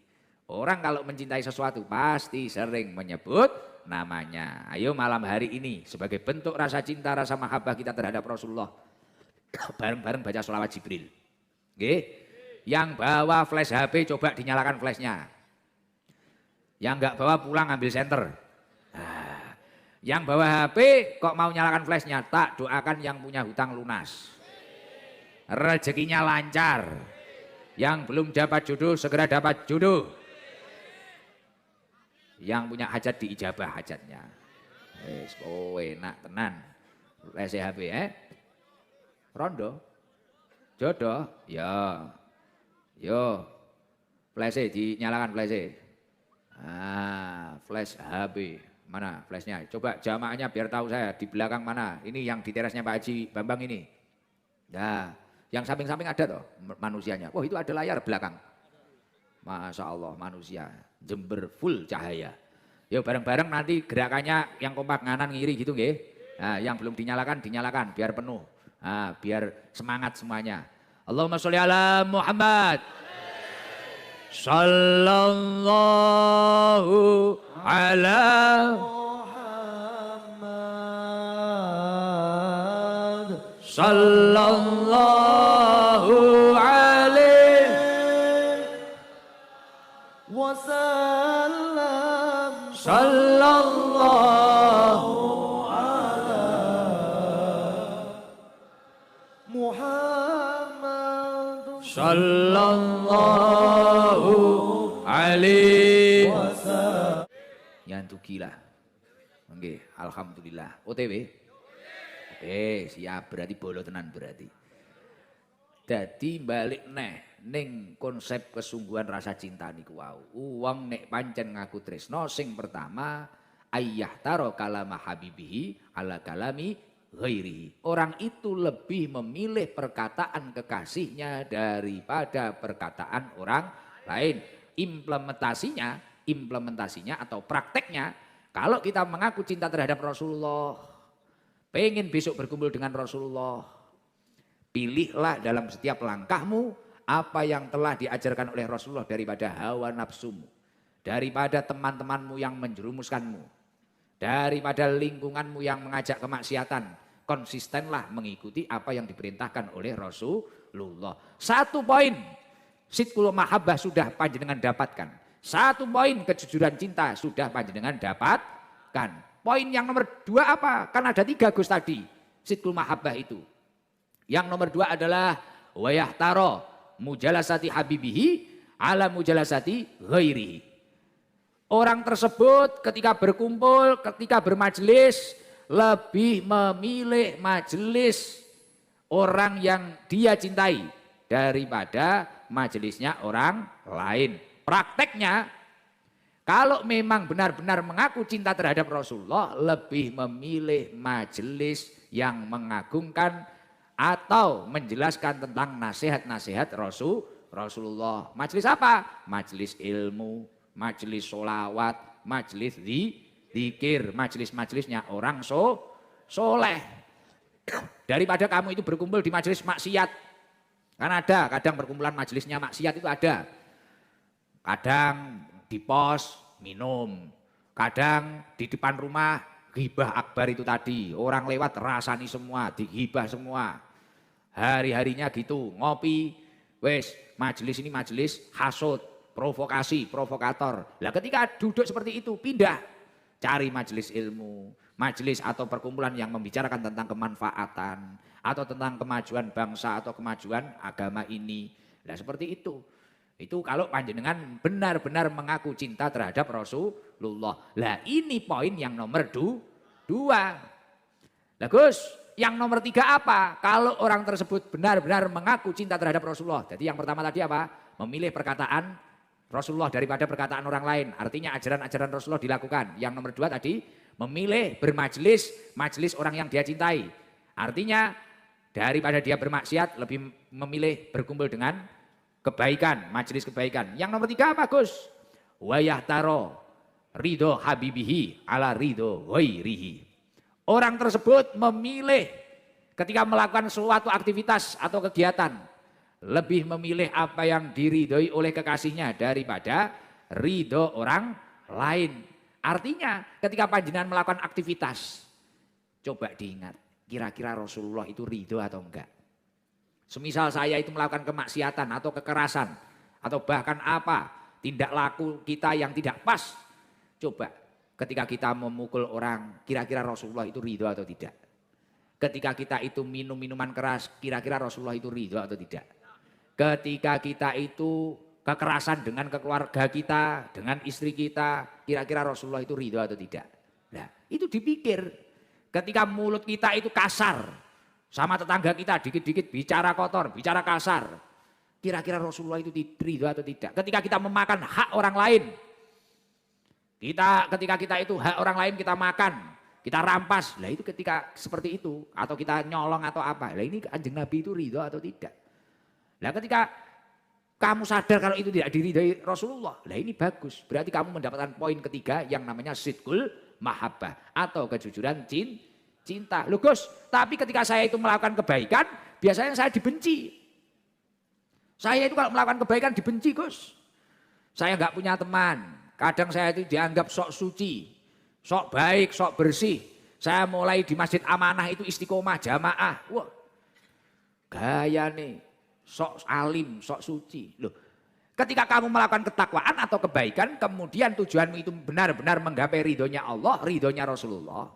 Orang kalau mencintai sesuatu pasti sering menyebut namanya. Ayo malam hari ini sebagai bentuk rasa cinta, rasa mahabbah kita terhadap Rasulullah, bareng-bareng baca sholawat Jibril. Oke, yang bawa flash HP coba dinyalakan flashnya. Yang nggak bawa pulang ambil senter. Nah, yang bawa HP kok mau nyalakan flashnya, tak doakan yang punya hutang lunas. Rezekinya lancar. Yang belum dapat jodoh segera dapat jodoh. Yang punya hajat diijabah hajatnya. Enak tenan. Flash HP Rondo. Jodoh, ya, yo, flash dinyalakan flash. Flash HP, mana flashnya? Coba jamaahnya biar tahu saya di belakang mana. Ini yang di terasnya Pak Haji Bambang ini. Nah, yang samping-samping ada toh manusianya. Wah itu ada layar belakang. Masya Allah manusia, Jember full cahaya. Yo bareng-bareng nanti gerakannya yang kompak nganan ngiri gitu nggih. Nah, yang belum dinyalakan biar penuh. Nah, biar semangat semuanya. Allahumma sholli ala Muhammad. Sallallahu ala Muhammad. Sallallahu alaihi wasallam. Sallallahu Sallallahu alaihi wasallam. Yang gila. Nggih, alhamdulillah. OTW. Siap berarti bolo tenan berarti. Dadi balik ning konsep kesungguhan rasa cinta niku wau. Wong nek pancen ngaku tresno sing pertama ayyah taro kalama habibihi ala kalami ghairihi. Orang itu lebih memilih perkataan kekasihnya daripada perkataan orang lain. Implementasinya atau prakteknya, kalau kita mengaku cinta terhadap Rasulullah, pengen besok berkumpul dengan Rasulullah, pilihlah dalam setiap langkahmu apa yang telah diajarkan oleh Rasulullah daripada hawa nafsumu, daripada teman-temanmu yang menjerumuskanmu, daripada lingkunganmu yang mengajak kemaksiatan. Konsistenlah mengikuti apa yang diperintahkan oleh Rasulullah. 1 poin sidqul mahabbah sudah panjenengan dapatkan. 1 poin kejujuran cinta sudah panjenengan dapatkan. Poin yang nomor 2 apa? Kan ada 3 Gus tadi sidqul mahabbah itu. Yang nomor 2 adalah wayahtaro mujalasati habibihi ala mujalasati ghairihi. Orang tersebut ketika berkumpul, ketika bermajelis, lebih memilih majelis orang yang dia cintai daripada majelisnya orang lain. Prakteknya, kalau memang benar-benar mengaku cinta terhadap Rasulullah, lebih memilih majelis yang mengagungkan atau menjelaskan tentang nasihat-nasihat Rasulullah. Majelis apa? Majelis ilmu, majelis sholawat, majelis zikir, majelis-majelisnya orang soleh. Daripada kamu itu berkumpul di majelis maksiat. Kan ada, kadang perkumpulan majelisnya maksiat itu ada. Kadang di pos minum, kadang di depan rumah ghibah akbar itu tadi. Orang lewat rasani semua, digibah semua. Hari-harinya gitu, ngopi, Wes, majelis ini majelis hasud, provokasi, provokator. Lah ketika duduk seperti itu pindah, cari majelis ilmu, majelis atau perkumpulan yang membicarakan tentang kemanfaatan atau tentang kemajuan bangsa atau kemajuan agama ini. Lah seperti itu. Itu kalau panjenengan benar-benar mengaku cinta terhadap Rasulullah. Lah ini poin yang nomor dua. Lah Gus, yang nomor 3 apa? Kalau orang tersebut benar-benar mengaku cinta terhadap Rasulullah. Jadi yang pertama tadi apa? Memilih perkataan Rasulullah daripada perkataan orang lain. Artinya ajaran-ajaran Rasulullah dilakukan. Yang nomor 2 tadi, memilih bermajelis, majelis orang yang dia cintai. Artinya daripada dia bermaksiat, lebih memilih berkumpul dengan kebaikan, majelis kebaikan. Yang nomor 3 apa Gus? Wayahtaro ridho habibihi ala ridho ghairihi. Orang tersebut memilih ketika melakukan suatu aktivitas atau kegiatan, lebih memilih apa yang diridhoi oleh kekasihnya daripada ridho orang lain. Artinya ketika panjenengan melakukan aktivitas, coba diingat, kira-kira Rasulullah itu ridho atau enggak? Semisal saya itu melakukan kemaksiatan atau kekerasan, atau bahkan apa, tindak laku kita yang tidak pas, coba ketika kita memukul orang, kira-kira Rasulullah itu ridho atau tidak? Ketika kita itu minum minuman keras, kira-kira Rasulullah itu ridho atau tidak? Ketika kita itu kekerasan dengan keluarga kita, dengan istri kita, kira-kira Rasulullah itu ridho atau tidak? Nah, itu dipikir. Ketika mulut kita itu kasar, sama tetangga kita dikit-dikit bicara kotor, bicara kasar, kira-kira Rasulullah itu ridho atau tidak? Ketika kita memakan hak orang lain, ketika kita itu hak orang lain kita makan, kita rampas, lah itu ketika seperti itu, atau kita nyolong atau apa, lah ini Kanjeng Nabi itu ridho atau tidak? Lah ketika kamu sadar kalau itu tidak diridhai Rasulullah, lah ini bagus, berarti kamu mendapatkan poin ketiga yang namanya sidqul mahabbah atau kejujuran cinta. Loh Gus, tapi ketika saya itu melakukan kebaikan, biasanya saya dibenci. Saya itu kalau melakukan kebaikan dibenci Gus. Saya nggak punya teman. Kadang saya itu dianggap sok suci, sok baik, sok bersih. Saya mulai di Masjid Amanah itu istiqomah jamaah. Wah, gaya nih, sok alim, sok suci. Loh, ketika kamu melakukan ketakwaan atau kebaikan, kemudian tujuanmu itu benar-benar menggapai ridhonya Allah, ridhonya Rasulullah.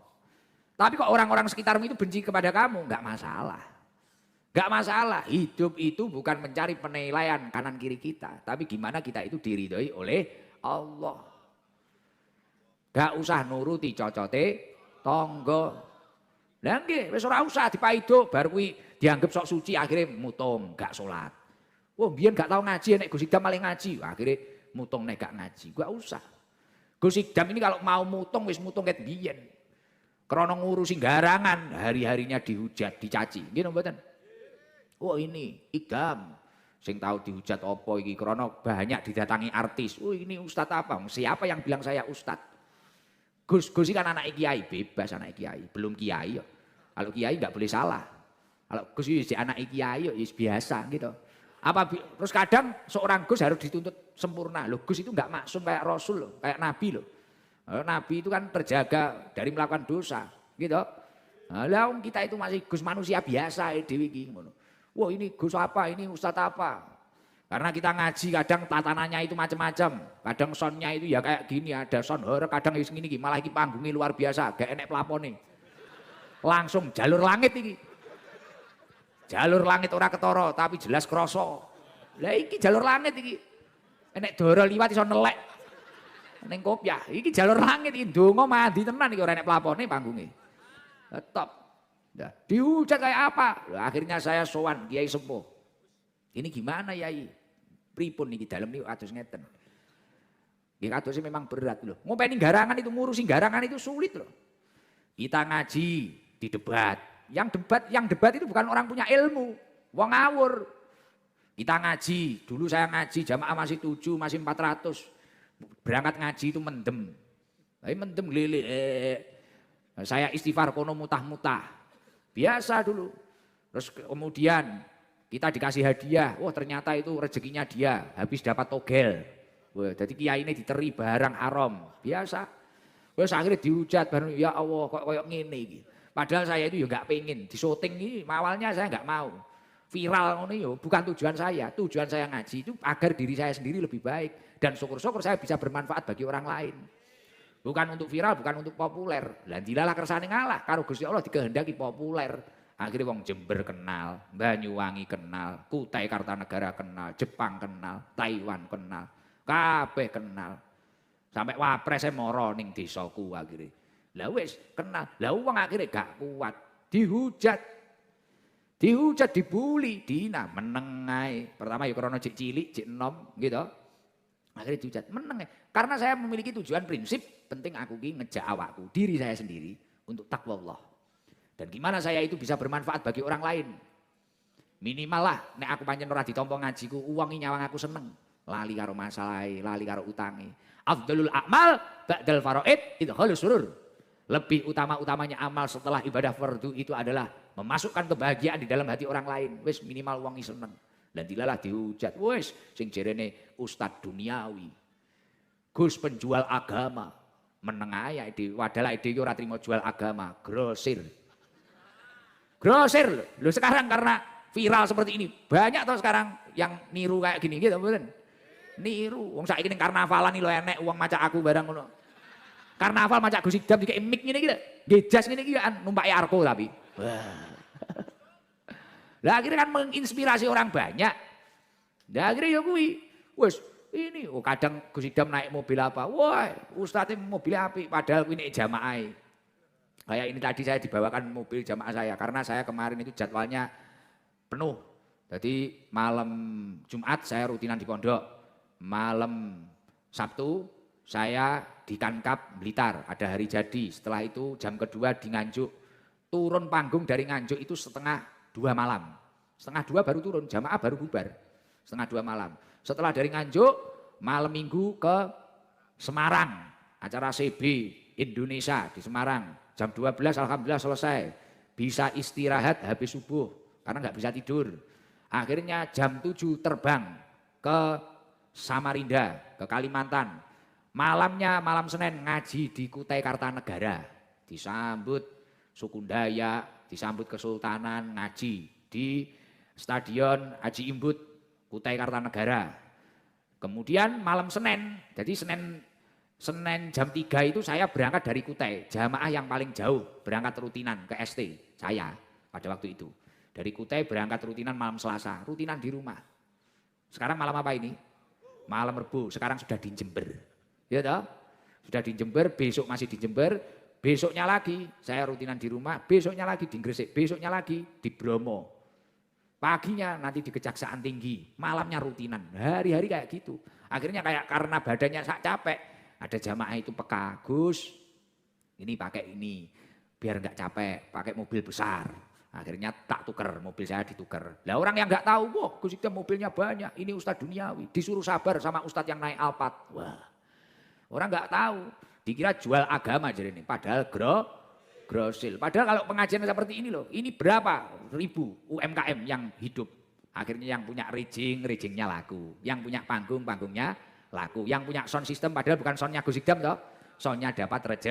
Tapi kok orang-orang sekitarmu itu benci kepada kamu, nggak masalah. Nggak masalah, hidup itu bukan mencari penilaian kanan kiri kita. Tapi gimana kita itu diridhoi oleh Allah. Gak usah nuruti cocote tonggo. Lah nggih, wis ora usah dipaido bar kuwi dianggap sok suci akhirnya mutung, gak salat. Wah, mbiyen gak tau ngaji nek Gus Idam malah ngaji, akhirnya mutung nek gak ngaji. Gak usah. Gus Idam ini kalau mau mutung wis mutung ket biyen. Krana ngurusi garangan, hari-harinya dihujat, dicaci. Nggih napa mboten? Oh ini Idam. Sing tahu dihujat opo iki krana banyak didatangi artis. Oh ini ustadz apa? Siapa yang bilang saya ustadz? Gus kan anak kiai, bebas anak kiai, belum kiai. Kalau kiai nggak boleh salah. Kalau Gus itu anak kiai ya biasa gitu. Terus kadang seorang Gus harus dituntut sempurna. Loh Gus itu nggak maksum kayak Rasul loh, kayak Nabi loh. Nabi itu kan terjaga dari melakukan dosa, gitu. Lah kita itu masih Gus manusia biasa dewi iki ngono. Wah ini Gus apa, ini Ustadz apa. Karena kita ngaji kadang tatanannya itu macam-macam. Kadang soundnya itu ya kayak gini, ada sound horror, kadang ini malah ini panggungnya luar biasa, gak enek pelapone. Langsung jalur langit ini. Jalur langit ora ketara tapi jelas kroso. Lah iki jalur langit iki. Enek doro liwat iso nelek. Ning kopiah, iki jalur langit iki ndonga mandi tenan iki ora enek pelapone panggunge. Top. Nah, dihujat kayak apa? Loh, akhirnya saya sowan Kiai Sepuh. Ini gimana Yai? Pripun niki dalem niku atus ngeten. Nggih kadosé memang berat loh. Ngopeni garangan itu ngurusi garangan itu sulit loh. Kita ngaji di debat. Yang debat itu bukan orang punya ilmu, wong ngawur. Kita ngaji, dulu saya ngaji jamaah masih 7, masih 400. Berangkat ngaji itu mendem. Tapi mendem lele. Saya istighfar kono mutah-mutah. Biasa dulu. Terus kemudian kita dikasih hadiah. Wah ternyata itu rezekinya dia. Habis dapat togel. Wah, jadi kiai ini diteri barang haram. Biasa. Terus akhirnya dihujat. Ya Allah kok koyok ngene iki. Padahal saya itu ya nggak pengen. Di syuting ini awalnya saya nggak mau. viral ngono yo bukan tujuan saya. Tujuan saya ngaji itu agar diri saya sendiri lebih baik dan syukur-syukur saya bisa bermanfaat bagi orang lain. Bukan untuk viral, bukan untuk populer. Lah dilalah kersane ngalah karo Gusti Allah dikehendaki populer. Akhirnya wong Jember kenal, Banyuwangi kenal, Kutai Kartanegara kenal, Jepang kenal, Taiwan kenal, kabeh kenal. Sampai wapres moro ning desaku akhirnya. Lah wis kenal. Lah wong akhirnya gak kuat, dihujat. Dihujat, dibuli, dina, meneng ae. Pertama ya krana cek cilik, cek enom gitu. Akhirnya dihujat, meneng ae. Karena saya memiliki tujuan prinsip, penting aku ki ngejak awakku, diri saya sendiri untuk takwa Allah. Dan gimana saya itu bisa bermanfaat bagi orang lain. Minimal lah, nek aku pancen ora ditampa ngajiku, uwangi nyawang aku seneng. Lali karo masalahe, lali karo utange. Afdalul a'mal ba'dal faraid idkhalus surur. Lebih utama-utamanya amal setelah ibadah fardu itu adalah memasukkan kebahagiaan di dalam hati orang lain. Wis minimal wong seneng. Dan dilalah dihujat. Wis sing jerene ustad duniawi. Gus penjual agama. Meneng ae iki wadalah ide iki ora trimo jual agama, grosir. Grosir lho sekarang karena viral seperti ini. Banyak toh sekarang yang niru kayak gini gitu mboten. Niru. Wong saiki ning karnavalan iki lho enek wong macak aku barang ngono. Karnaval macak Gus Idam dikek mic ngene iki lho. Gejas ngene iki kan numpaki arko tapi. Wah. Lah akhirnya kan menginspirasi orang banyak. Lah akhirnya ya kuwi. Wes ini kadang Gus Idam naik mobil apa. Wah, ustadz mobil apik padahal kuwi nek jamaah. Kayak ini tadi saya dibawakan mobil jamaah saya karena saya kemarin itu jadwalnya penuh. Jadi malam Jumat saya rutinan di pondok. Malam Sabtu saya di Kankap Blitar, ada hari jadi. Setelah itu jam kedua di Nganjuk. Turun panggung dari Nganjuk itu 1:30 malam. 1:30 baru turun, jamaah baru bubar. 1:30 malam. Setelah dari Nganjuk, malam minggu ke Semarang. Acara CB Indonesia di Semarang. Jam 12 alhamdulillah selesai. Bisa istirahat habis subuh, karena nggak bisa tidur. Akhirnya jam 7 terbang ke Samarinda, ke Kalimantan. Malamnya malam Senin ngaji di Kutai Kartanegara. Disambut suku Dayak, disambut Kesultanan ngaji di Stadion Haji Imbut Kutai Kartanegara. Kemudian malam Senin, jadi Senin jam 3 itu saya berangkat dari Kutai. Jamaah yang paling jauh berangkat rutinan ke ST saya pada waktu itu. Dari Kutai berangkat rutinan malam Selasa, rutinan di rumah. Sekarang malam apa ini? Malam Rebo, sekarang sudah di Jember. Ya toh? Sudah di Jember, besok masih di Jember, besoknya lagi saya rutinan di rumah, besoknya lagi di Gresik, besoknya lagi di Bromo. Paginya nanti di Kejaksaan Tinggi, malamnya rutinan, hari-hari kayak gitu. Akhirnya kayak karena badannya sak capek, ada jamaah itu peka, Gus, ini pakai ini, biar nggak capek, pakai mobil besar. Akhirnya tak tuker, mobil saya ditukar. Lah orang yang nggak tahu, wah Gus itu mobilnya banyak, ini Ustadz duniawi, disuruh sabar sama Ustadz yang naik Alphard. Wah. Orang nggak tahu, dikira jual agama jadi ini, padahal grosil. Padahal kalau pengajian seperti ini loh, ini berapa ribu UMKM yang hidup. Akhirnya yang punya riggingnya laku. Yang punya panggung, panggungnya laku. Yang punya sound system, padahal bukan soundnya Gus Idam toh. Soundnya dapat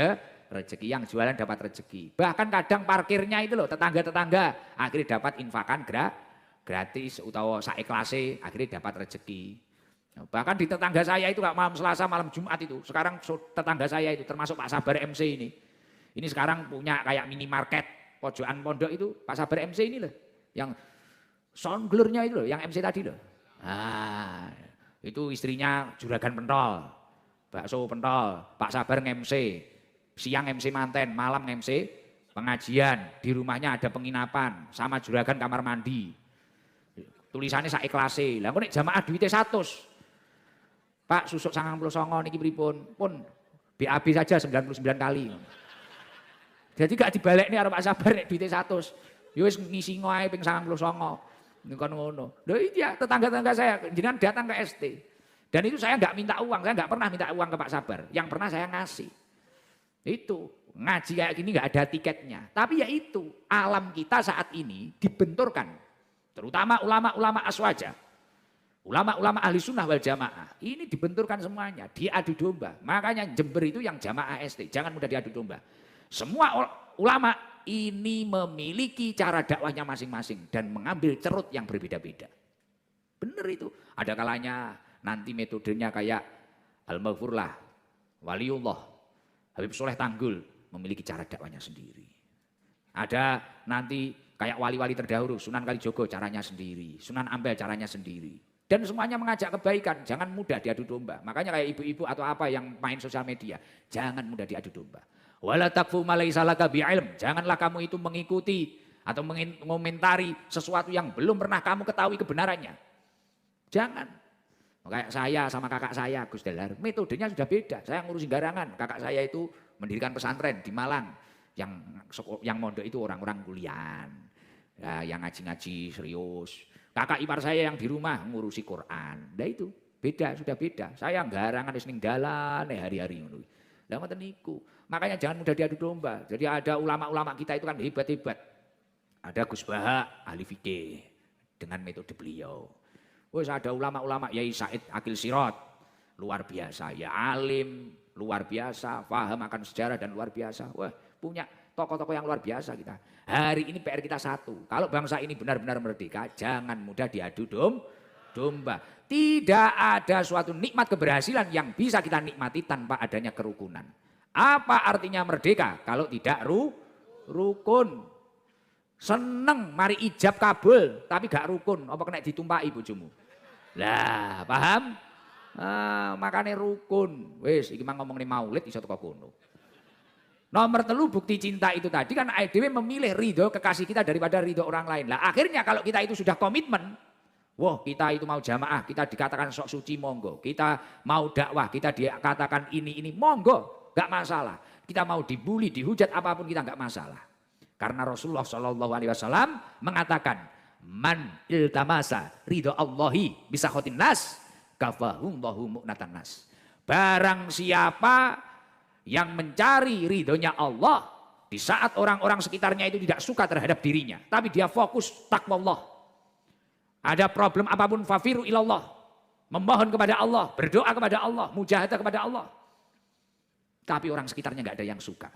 rezeki, yang jualan dapat rezeki. Bahkan kadang parkirnya itu loh, tetangga-tetangga. Akhirnya dapat infakan gratis, utawa saiklase, akhirnya dapat rezeki. Bahkan di tetangga saya itu malam Selasa, malam Jumat itu. Sekarang tetangga saya itu termasuk Pak Sabar MC ini. Ini sekarang punya kayak minimarket pojokan pondok itu Pak Sabar MC ini loh. Yang soundglernya itu loh, yang MC tadi loh. Nah, itu istrinya juragan pentol. Bakso pentol, Pak Sabar nge-MC. Siang MC manten, malam nge-MC pengajian. Di rumahnya ada penginapan sama juragan kamar mandi. Tulisannya saiklase. Lah kok nek jamaah duitnya 100. Pak susuk 99 niki pripun? Pun BAB saja 99 kali. Jadi gak dibalik nih Pak Sabar nek duitnya 100. Ya wis ngisi ngoae ping 99. Niku ngono. Lho iya tetangga-tetangga saya jenengan datang ke ST. Dan itu saya nggak minta uang, saya nggak pernah minta uang ke Pak Sabar. Yang pernah saya ngasih. Itu ngaji kayak gini nggak ada tiketnya. Tapi ya itu alam kita saat ini dibenturkan. Terutama ulama-ulama aswaja. Ulama-ulama ahli sunnah wal jamaah, ini dibenturkan semuanya, diadu domba. Makanya Jember itu yang jamaah ST, jangan mudah diadu domba. Semua ulama ini memiliki cara dakwahnya masing-masing dan mengambil cerut yang berbeda-beda. Benar itu. Ada kalanya nanti metodenya kayak Al-Maghfur lah, Waliullah, Habib Soleh Tanggul memiliki cara dakwahnya sendiri. Ada nanti kayak wali-wali terdahulu, Sunan Kalijogo caranya sendiri, Sunan Ampel caranya sendiri. Dan semuanya mengajak kebaikan, jangan mudah diadu domba. Makanya kayak ibu-ibu atau apa yang main sosial media, jangan mudah diadu domba. Wala takfu ma laysa laka bi'ilm, janganlah kamu itu mengikuti atau mengomentari sesuatu yang belum pernah kamu ketahui kebenarannya. Jangan. Kayak saya sama kakak saya, Gus Dahlar, metodenya sudah beda. Saya ngurusin garangan, kakak saya itu mendirikan pesantren di Malang. Yang mondok itu orang-orang kuliahan, ya, yang ngaji-ngaji serius. Kakak ipar saya yang di rumah ngurusi Quran. Nah itu beda, sudah beda. Saya garangan wis ning dalan hari-hari ngono. Lah ngoten niku. Makanya jangan mudah diadu domba. Jadi ada ulama-ulama kita itu kan hebat-hebat. Ada Gus Baha ahli fikih dengan metode beliau. Wes ada ulama-ulama Yai Said Akil Sirot, luar biasa. Ya alim, luar biasa, paham akan sejarah dan luar biasa. Wah, punya tokoh-tokoh yang luar biasa kita. Hari ini PR kita satu. Kalau bangsa ini benar-benar merdeka, jangan mudah diadu domba. Tidak ada suatu nikmat keberhasilan yang bisa kita nikmati tanpa adanya kerukunan. Apa artinya merdeka kalau tidak rukun? Seneng mari ijab kabul tapi gak rukun. Apa kena ditumpahi bojomu? Lah, paham? Makanya rukun. Wis iki mang ngomong maulid iso teko kono. Nomor 3 bukti cinta itu tadi kan AEDW memilih ridho kekasih kita daripada ridho orang lain. Lah akhirnya kalau kita itu sudah komitmen, wah kita itu mau jamaah, kita dikatakan sok suci monggo. Kita mau dakwah, kita dikatakan ini monggo, gak masalah. Kita mau dibully, dihujat apapun kita gak masalah. Karena Rasulullah SAW mengatakan, man iltamasa ridho Allahi bisa khotin nas, kafahumlahu mu'natan nas. Barang siapa yang mencari ridhonya Allah di saat orang-orang sekitarnya itu tidak suka terhadap dirinya, tapi dia fokus taqwallah. Ada problem apapun fafiru ilallah, memohon kepada Allah, berdoa kepada Allah, mujahadah kepada Allah. Tapi orang sekitarnya nggak ada yang suka.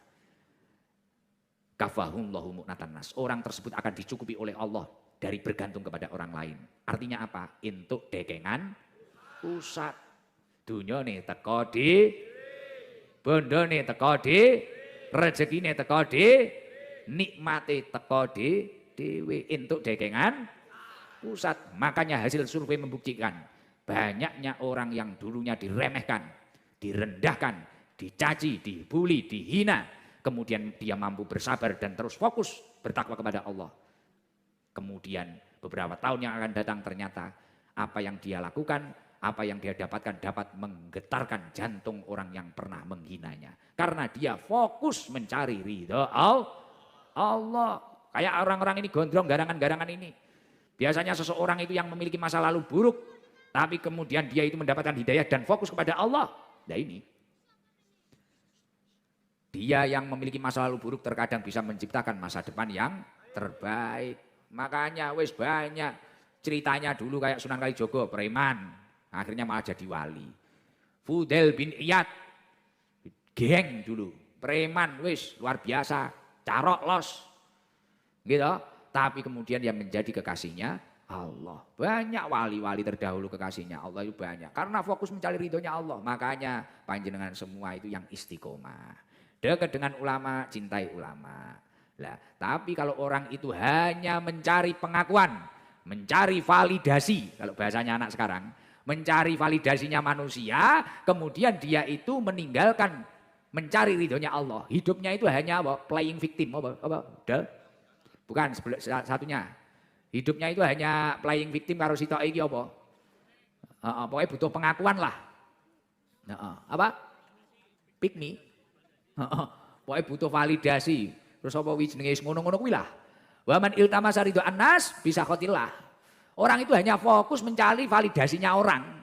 Kafahumullahu mu'natan nas. Orang tersebut akan dicukupi oleh Allah dari bergantung kepada orang lain. Artinya apa? Entuk dekengan pusat. Dunia nih teko di bondo nih teko di, rezeki nih teko di, nikmati teko di, dewe entuk dekengan pusat. Makanya hasil survei membuktikan banyaknya orang yang dulunya diremehkan, direndahkan, dicaci, dibully, dihina. Kemudian dia mampu bersabar dan terus fokus bertakwa kepada Allah. Kemudian beberapa tahun yang akan datang ternyata apa yang dia lakukan, apa yang dia dapatkan dapat menggetarkan jantung orang yang pernah menghinanya. Karena dia fokus mencari ridho Allah. Kayak orang-orang ini gondrong garangan-garangan ini. Biasanya seseorang itu yang memiliki masa lalu buruk, tapi kemudian dia itu mendapatkan hidayah dan fokus kepada Allah. Nah ini. Dia yang memiliki masa lalu buruk terkadang bisa menciptakan masa depan yang terbaik. Makanya wis banyak ceritanya dulu kayak Sunan Kalijogo, preman. Akhirnya malah jadi wali. Fudail bin Iyad, geng dulu, preman wis luar biasa, carok los. Gitu. Tapi kemudian yang menjadi kekasihnya Allah. Banyak wali-wali terdahulu kekasihnya Allah itu banyak. Karena fokus mencari ridhonya Allah. Makanya panjenengan semua itu yang istiqomah. Dekat dengan ulama, cintai ulama. Lah, tapi kalau orang itu hanya mencari pengakuan, mencari validasi, kalau bahasanya anak sekarang, mencari validasinya manusia, kemudian dia itu meninggalkan mencari ridhonya Allah. Hidupnya itu hanya apa? Playing victim, apa? Bukan satunya. Hidupnya itu hanya playing victim karo sitok iki apa? Pokoknya butuh pengakuan lah. Apa? Pick me. Pokoknya butuh validasi. Terus apa jenenge ngono-ngono kuwi lah. Wa man iltamasa ridho annas bisa khotillah. Orang itu hanya fokus mencari validasinya orang.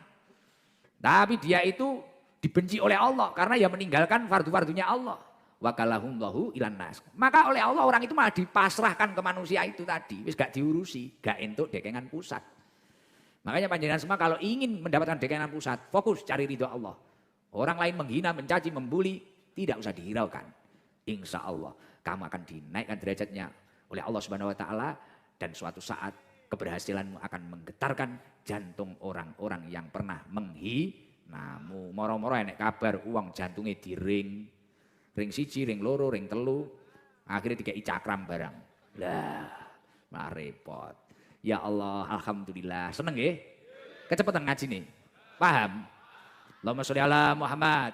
Tapi dia itu dibenci oleh Allah karena ya meninggalkan fardu-fardunya Allah. Wa kalahumullahu ilan nas. Maka oleh Allah orang itu malah dipasrahkan ke manusia itu tadi. Wis gak diurusi, gak entuk dekengan pusat. Makanya panjenengan semua kalau ingin mendapatkan dekengan pusat, fokus cari ridho Allah. Orang lain menghina, mencaci, membuli, tidak usah dihiraukan. Insya Allah. kamu akan dinaikkan derajatnya oleh Allah Subhanahu wa taala dan suatu saat keberhasilanmu akan menggetarkan jantung orang-orang yang pernah menghinamu. Moro-moro enek kabar uang jantungnya diring. Ring siji, ring loro, ring telu. Akhirnya dikei cakram barang. Lah, malah repot. Ya Allah, alhamdulillah. Seneng ya? Kecepatan ngaji nih. Paham? Allahumma sholli ala Muhammad.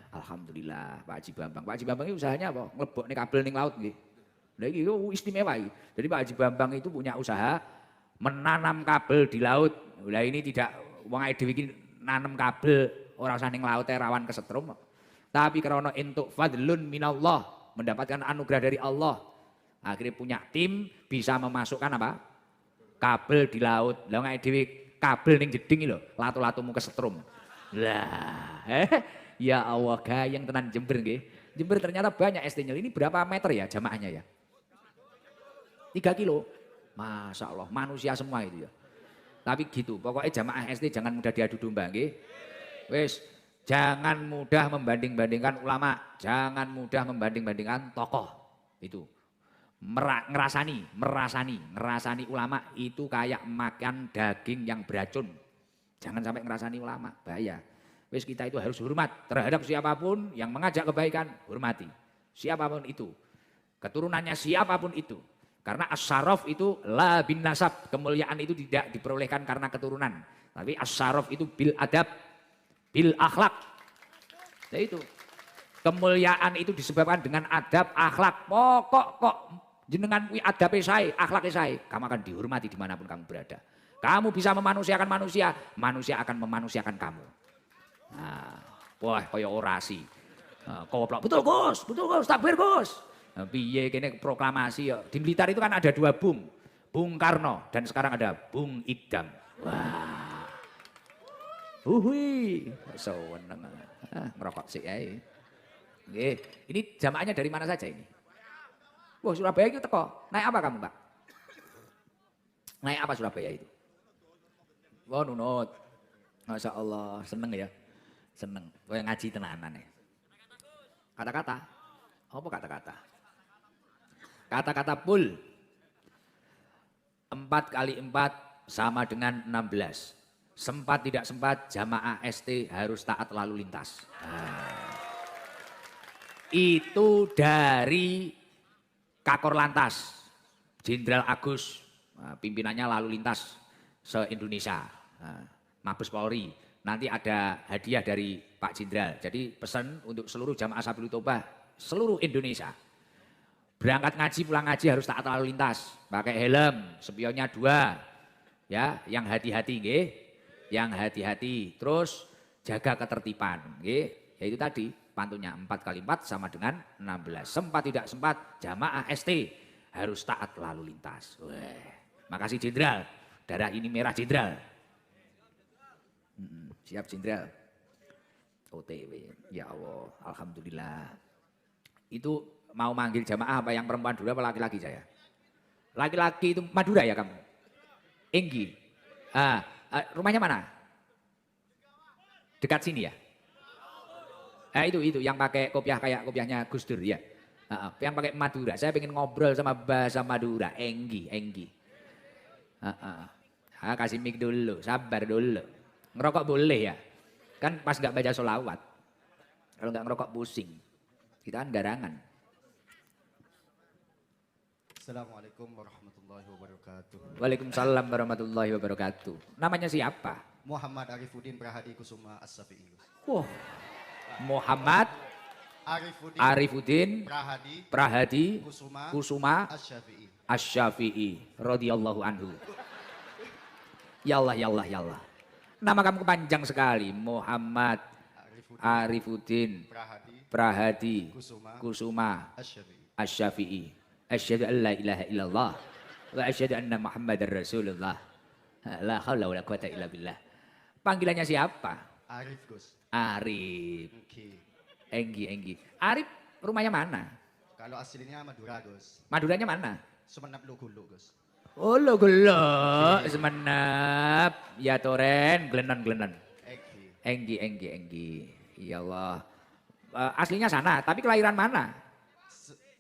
Alhamdulillah, Pak Haji Bambang. Pak Haji Bambang ini usahanya apa? Ngelebok nih kabel ning laut nggih. Lah iki istimewa iki. Jadi Pak Haji Bambang itu punya usaha menanam kabel di laut. Lah ini tidak wong ade iki nanam kabel ora usah ning laut rawan kesetrum. Tapi karena entuk fadlun minallah, mendapatkan anugerah dari Allah. Akhirnya punya tim bisa memasukkan apa? Kabel di laut. Lah wong ade kabel ning jeding lho, latu-latumu kesetrum. Lah, ya Allah gayeng tenan Jember nggih. Jember ternyata banyak ST-nya. Ini berapa meter ya jamaahnya ya? 3 kilo. Masya Allah, manusia semua itu ya. Tapi gitu, pokoknya jamaah ST jangan mudah diadu domba nggih. Wis, jangan mudah membanding-bandingkan ulama, jangan mudah membanding-bandingkan tokoh. Itu. Ngerasani ulama itu kayak makan daging yang beracun. Jangan sampai ngerasani ulama, bahaya. Wis kita itu harus hormat terhadap siapapun yang mengajak kebaikan, hormati. Siapapun itu. Keturunannya siapapun itu. Karena as-syaraf itu la bin nasab, kemuliaan itu tidak diperolehkan karena keturunan. Tapi as-syaraf itu bil adab, bil akhlak. Nah itu. Kemuliaan itu disebabkan dengan adab, akhlak. Pokok kok jenengan kuwi adabe sae, akhlake sae, kamu akan dihormati dimanapun kamu berada. Kamu bisa memanusiakan manusia, manusia akan memanusiakan kamu. Nah, wah kaya orasi. Koplok, betul Gus, takbir Gus. Piye kene proklamasi ya. Di Blitar itu kan ada 2 Bung. Bung Karno dan sekarang ada Bung Idam. Wah. Uhui, seneng. Ngerokok sih ae. Nggih, ini jamaahnya dari mana saja ini? Wah, Surabaya itu teko. Naik apa kamu, Pak? Naik apa Surabaya itu? Wah, nunut. Masya Allah, seneng ya. Seneng. Kayak ngaji tenanan ya. Kata-kata. Apa kata-kata? Kata-kata pul. 4 kali 4 sama dengan 16. Sempat tidak sempat jamaah ST harus taat lalu lintas. Nah. Itu dari Kakor Lantas, Jenderal Agus, pimpinannya lalu lintas se-Indonesia, Mabes Polri. Nanti ada hadiah dari Pak Jenderal. Jadi pesan untuk seluruh jamaah Sabilul Tobah, seluruh Indonesia. Berangkat ngaji, pulang ngaji harus taat lalu lintas. Pakai helm, spionnya 2. Ya, yang hati-hati nggih. Yang hati-hati. Terus jaga ketertiban nggih. Ya itu tadi pantunnya 4 kali 4 sama dengan 16. Sempat tidak sempat jamaah ST harus taat lalu lintas. Weh, makasih Jenderal. Darah ini merah Jenderal. Siap Jenderal. OTW. Ya Allah, alhamdulillah. Itu mau manggil jamaah apa yang perempuan dulu apa laki-laki saya? Laki-laki itu Madura ya kamu? Enggi. Rumahnya mana? Dekat sini ya? Itu yang pakai kopiah kayak kopiahnya Gus Dur ya. Yang pakai Madura. Saya pengen ngobrol sama bahasa Madura. Enggi. Kasih mic dulu, sabar dulu. Ngerokok boleh ya? Kan pas nggak baca sholawat. Kalau nggak ngerokok pusing. Kita kan garangan. Assalamualaikum warahmatullahi wabarakatuh. Waalaikumsalam warahmatullahi wabarakatuh. Namanya siapa? Muhammad Arifuddin Prahadi Kusuma As-Syafi'i. Wah, Muhammad Arifuddin Prahadi Kusuma As-Syafi'i radhiyallahu anhu. Ya Allah. Nama kamu panjang sekali. Muhammad Arifuddin Prahadi Kusuma As-Syafi'i. Asyhadu an la ilaha illallah wa asyhadu anna Muhammadar Rasulullah. La haula wala quwata illa billah. Panggilannya siapa? Arif Gus. Arif. Okay. Enggi. Arif rumahnya mana? Kalau aslinya Madura Gus. Maduranya mana? Sumenep Lugulu Gus. Oh Lugulu, Sumenep. Ya Toren, Glenon. Enggi. Ya Allah. Aslinya sana, tapi kelahiran mana?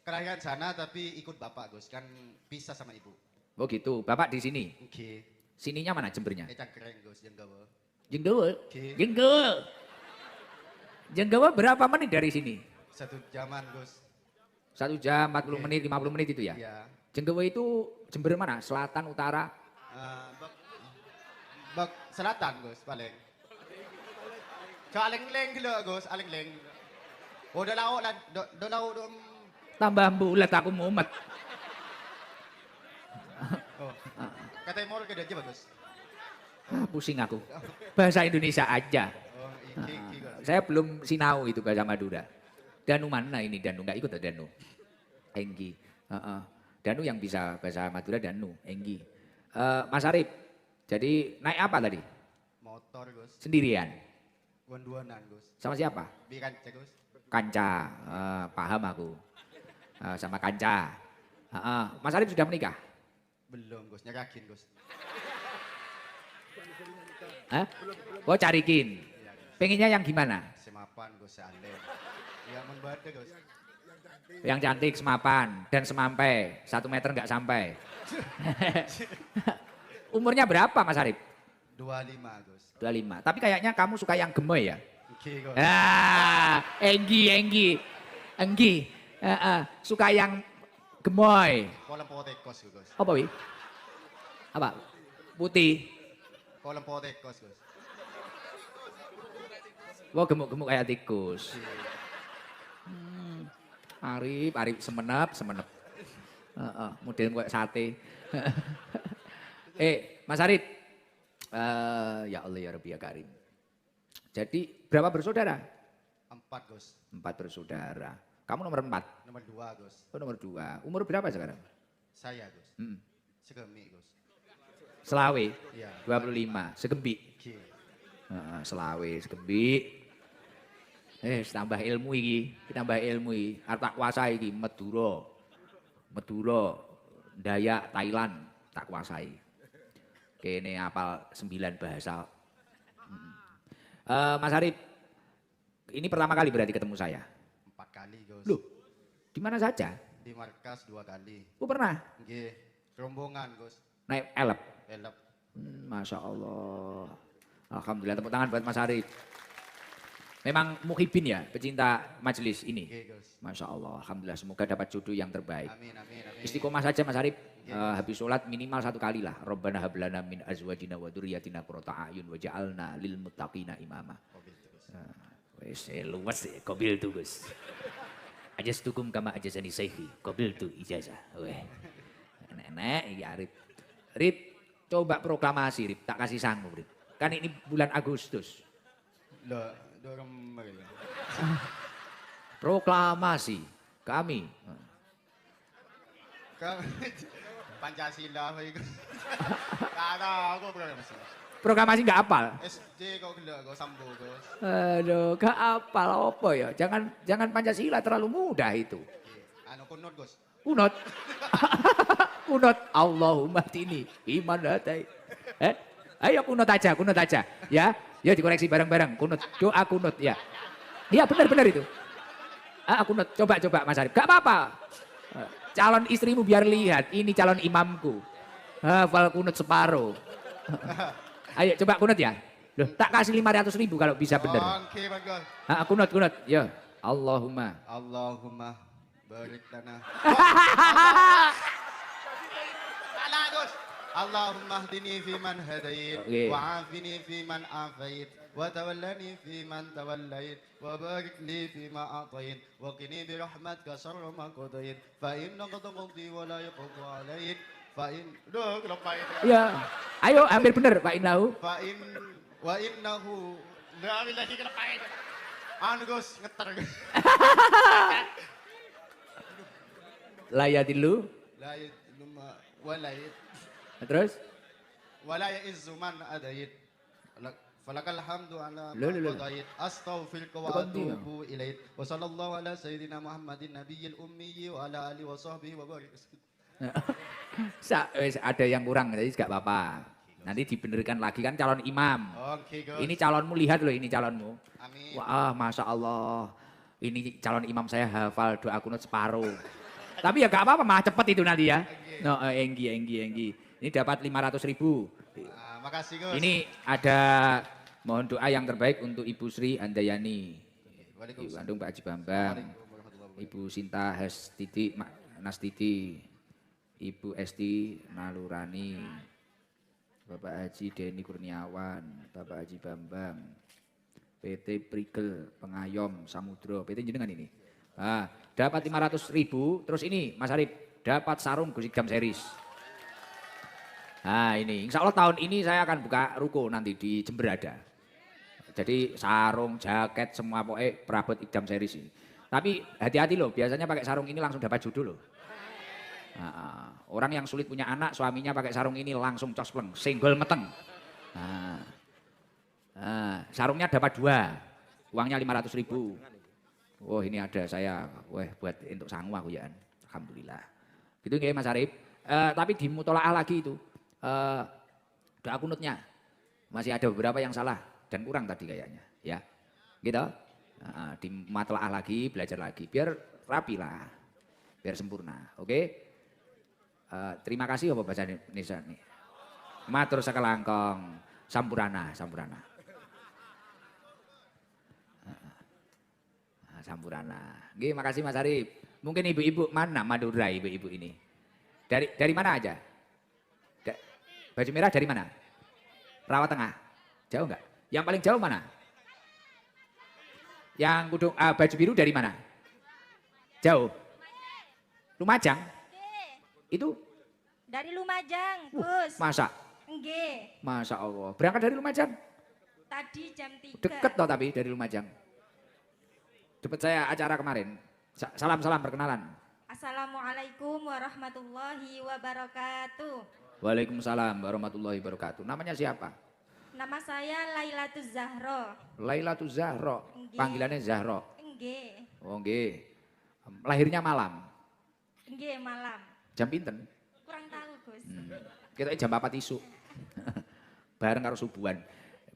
kelahiran sana tapi ikut bapak Gus, kan pisah sama ibu. Oh gitu, Bapak di sini. Oke. Sininya mana Jembernya? Cangkreng Gus, yang gawa. Jenggawa. Oke. Jenggawa. Jenggawa berapa menit dari sini? 1 jaman Gus. 1 jam, 40 Oke. menit, 50 menit itu ya? Iya. Jenggawa itu Jember mana? Selatan, utara? Bak, bak selatan Gus, paling. Ke Alengleng gila Gus, Alengleng. Oh, dah lauk lah, dah lauk dong. Tambah bulat aku mumet. Oh. Kata Imor ke dia Gus. Ah, pusing aku. Bahasa Indonesia aja. Oh, iki Gus. Saya belum sinau itu bahasa Madura. Danu mana ini Danu? Enggak ikut Danu. Enggi. Danu yang bisa bahasa Madura Danu, Enggi. Mas Arif, jadi naik apa tadi? Motor Gus. Sendirian? Duan-duanan Gus. Sama siapa? Bikanca Gus. Kanca, paham aku. Sama Kanca. Mas Arif sudah menikah? Belum Gus, nyerakin Gus. Hah? Oh carikin. Iya Gus. Pengennya yang gimana? Semapan Gus, seandainya. Ya membada Gus. Yang cantik semapan dan semampai. 1 meter nggak sampai. Umurnya berapa Mas Arif? 25 Gus. 25. Tapi kayaknya kamu suka yang gemoy ya? Oke Gus. Enggi. Suka yang gemoy. Kolam potekos Gus. Apa wi? Apa? Putih. Kolam potekos Gus. Wah gemuk-gemuk kayak tikus. Arif semenep. Model kayak sate. Mas Arif. Ya Allah ya Rabbi ya Karim. Jadi berapa bersaudara? 4 Gus. 4 bersaudara. Kamu nomor 4? Nomor 2 Gus. Oh nomor 2. Umur berapa sekarang? Saya Gus. Hmm. Segemi Gus. Selawe? Iya. 25. Segembi? Oke. Selawe, segembi. Tambah ilmu iki. Tambah ilmu iki. Arep tak kuasai iki. Madura. Dayak, Thailand. Tak kuasai. Kene apal 9 bahasa. Mas Arif, ini pertama kali berarti ketemu saya? 4 kali Gus. Loh, di mana saja? Di markas 2 kali. Oh pernah? Oke. Rombongan Gus. Naik elep? Elap. Masya Allah. Alhamdulillah, tepuk tangan buat Mas Arif. Memang muhibin ya, pecinta majelis ini. Oke Gus. Masya Allah, Alhamdulillah semoga dapat jodoh yang terbaik. Amin. Istiqomah saja Mas Arif, habis sholat minimal 1 kali lah. Rabbana hablana min azwajina wa dzurriyyatina qurrata a'yun waj'alna lil muttaqina imama. Mobil itu Gus. Wes luas ya, qabil tu Gus. Ajastukum kama ajazani sayyidi, qabil tu ijazah. Weh. Nenek iki Arif. Rip, coba proklamasi Rip, tak kasih sanggup Rip. Kan ini bulan Agustus. Lah, dorong mereka. Proklamasi kami. Pancasila itu. Ada aku proklamasi. Proklamasi nggak apal. SD kau gila, kau sambo Gus. Aduh, nggak apal apa ya? Jangan Pancasila terlalu mudah itu. Anu kunut Gus. Kunut. Kunut. Allahumma tini iman datai. Ayo kunut aja. Ya, dikoreksi bareng-bareng. Kunut, doa kunut ya. Iya benar itu. Kunut, coba Mas Arif. Gak apa-apa. Calon istrimu biar lihat, ini calon imamku. Hafal kunut separuh. Ayo coba kunut ya. Loh, tak kasih 500.000 kalau bisa benar. Oke, bagus. Kunut. Ya, Allahumma. Allahumma barik lana. Salah Gus. Allahumma hdini fi man hadait, wa afini fi man afait, wa tawallani fi man tawallait, wa barik li fi ma atait, wa qini bi rahmatika syarra ma qadait, fa innaka taqdi wa la yuqda alait, fa in duh kelopait. Ya. Ayo hampir benar Pak Innahu. Wa innahu la ilaha kelopait. Anu Gus ngeter. Layatilu. Layat luma walayat. Terus? Wala ya'izzu man adait. Falakal hamdu ala Loh. qadait. Astaghfiruka wa atubu ilaik. Wa sallallahu ala sayyidina Muhammadin nabiyil ummi wa ala alihi wa sahbihi wa barik. Ada yang kurang, jadi nggak apa-apa. Nanti dibenerkan lagi kan calon imam. Oke, Gus. Ini calonmu, lihat loh ini calonmu. Amin. Wah, Masya Allah. Ini calon imam saya hafal doa kunut separuh. Tapi ya gak apa-apa, mah cepet itu nanti ya. No, Enggi. Ini dapat 500.000. Makasih Gus. Ini ada mohon doa yang terbaik untuk Ibu Sri Handayani. Ibu kandung Pak Haji Bambang. Ibu Sinta Nastiti. Ibu Esti Nalurani. Bapak Haji Denny Kurniawan. Bapak Haji Bambang. PT Prigel Pengayom Samudro. PT jenengan ini. Nah, dapat 500.000. Terus ini Mas Arif dapat sarung Gus Ikdam series. Nah ini, insya Allah tahun ini saya akan buka ruko nanti di Jember ada. Jadi sarung, jaket, semua pokoknya perabot Ikdam series ini. Tapi hati-hati loh, biasanya pakai sarung ini langsung dapat jodoh loh. Nah, orang yang sulit punya anak, suaminya pakai sarung ini langsung cospleng, senggol meteng. Sarungnya dapat 2, uangnya 500.000. Oh ini ada saya, buat untuk sangu aku ya. Alhamdulillah. Gitu nggih Mas Arif. Tapi di mutolaah lagi itu. Doa kunutnya masih ada beberapa yang salah dan kurang tadi kayaknya ya gitu. Di matlaah lagi, belajar lagi biar rapi lah, biar sempurna. Oke. Terima kasih apa bahasa Indonesia nih. Matur sakalangkong sampurana. Sampurana. Nggih, makasih Mas Arif. Mungkin ibu-ibu mana Madura ibu-ibu ini? Dari mana aja? Baju merah dari mana? Rawa Tengah. Jauh enggak? Yang paling jauh mana? Yang kudung baju biru dari mana? Jauh. Lumajang. Itu dari Lumajang, Gus. Masa? Nggih. Masya Allah. Berangkat dari Lumajang? Tadi jam 3. Deket toh tapi dari Lumajang. Dapat saya acara kemarin. Salam perkenalan. Assalamualaikum warahmatullahi wabarakatuh. Waalaikumsalam warahmatullahi wabarakatuh. Namanya siapa? Nama saya Lailatul Zahro. Lailatul Zahro. Panggilannya Zahro. Nggih. Oh nggih. Lahirnya malam. Nggih, malam. Jam pinten? Kurang tahu, Gus. Kita jam 4 isu. Bareng karo subuhan.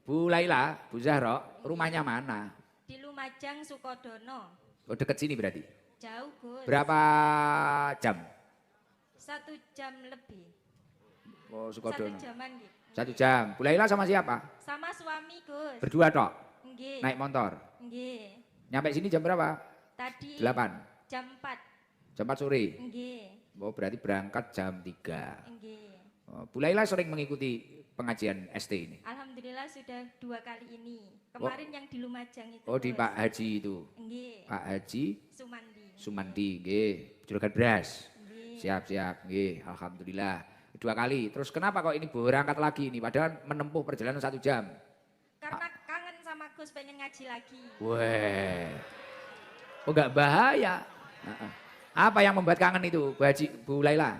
Bu Laila, Bu Zahro, rumahnya mana? Di Lumajang Sukodono. Oh deket sini berarti? Jauh, Gus. Berapa jam? 1 jam lebih. Oh Sukodono. 1 jaman gitu. 1 jam. Bu Laila sama siapa? Sama suami, Gus. Berdua tok? Nggih. Naik motor? Nggih. Nyampe sini jam berapa? Tadi 8? jam 4. Jam 4 sore? Nggih. Oh berarti berangkat jam 3. Nggih. Oh, Bu Laila sering mengikuti pengajian ST ini? Alhamdulillah sudah 2 kali ini. Kemarin yang di Lumajang itu. Oh di Gus. Pak Haji itu? Nggih. Pak Haji? Sumandi. Nggih. Juragan Beras? Nggih. Siap. Nggih. Alhamdulillah. 2 kali. Terus kenapa kok ini berangkat lagi ini? Padahal menempuh perjalanan 1 jam. Karena kangen sama Gus, pengen ngaji lagi. Weh. Oh enggak bahaya. Apa yang membuat kangen itu Bu Laila?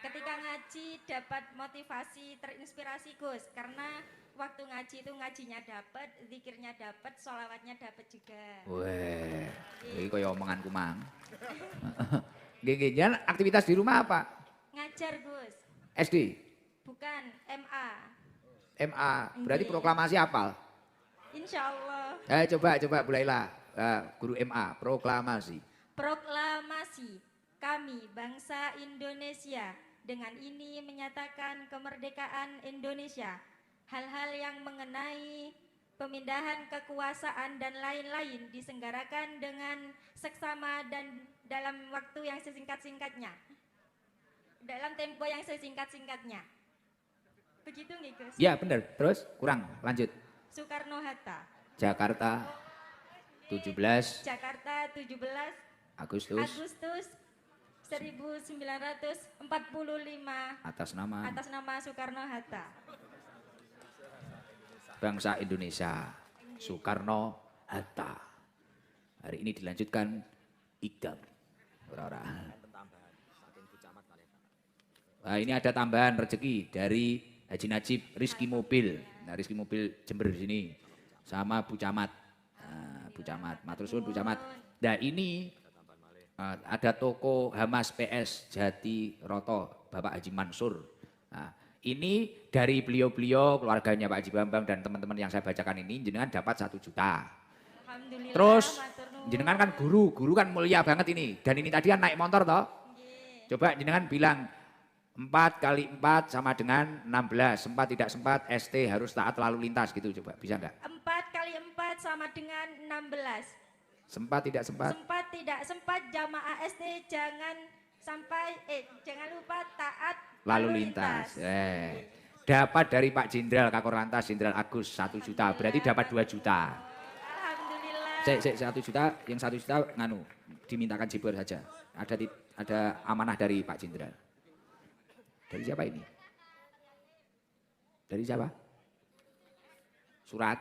Ketika ngaji dapat motivasi, terinspirasi Gus. Karena waktu ngaji itu ngajinya dapat, zikirnya dapat, sholawatnya dapat juga. Weh. Ini kayak omonganku mang. Gini, aktivitas di rumah apa? Ngajar Gus. SD? Bukan, MA. MA, berarti proklamasi apal? Insya Allah. Coba Bu Laila, guru MA, proklamasi. Proklamasi, kami bangsa Indonesia dengan ini menyatakan kemerdekaan Indonesia. Hal-hal yang mengenai pemindahan kekuasaan dan lain-lain diselenggarakan dengan seksama dan dalam waktu yang sesingkat-singkatnya. Dalam tempo yang sesingkat-singkatnya. Begitu nggih Gus? Ya benar, terus kurang, lanjut. Soekarno-Hatta. Jakarta 17 Jakarta 17 Agustus 1945 atas nama Soekarno-Hatta. bangsa Indonesia Soekarno-Hatta. Hari ini dilanjutkan Ikdam. Nah, ini ada tambahan rezeki dari Haji Najib Rizki Mobil. Nah, Rizki Mobil Jember di sini sama Bu Camat. Nah, Bu Camat, matur suwun Bu Camat. Nah, ini ada toko Hamas PS Jati Roto, Bapak Haji Mansur. Nah, ini dari beliau-beliau keluarganya Pak Haji Bambang dan teman-teman yang saya bacakan ini jenengan dapat 1 juta. Alhamdulillah. Terus matur nuwun. jenengan kan guru kan mulia banget ini. Dan ini tadi kan naik motor toh. Nggih. Coba jenengan bilang 4 kali 4 sama dengan 16. Sempat tidak sempat ST harus taat lalu lintas gitu coba. Bisa nggak? 4 kali 4 sama dengan 16. Sempat tidak sempat? Sempat tidak sempat jamaah SD jangan lupa taat Lalu lintas. Dapat dari Pak Jenderal Kakor Lantas Jenderal Agus 1 juta. Berarti dapat 2 juta. Alhamdulillah. 1 juta, yang 1 juta nganu dimintakan Jibor saja. Ada amanah dari Pak Jenderal. Dari siapa ini? Dari siapa? Surat.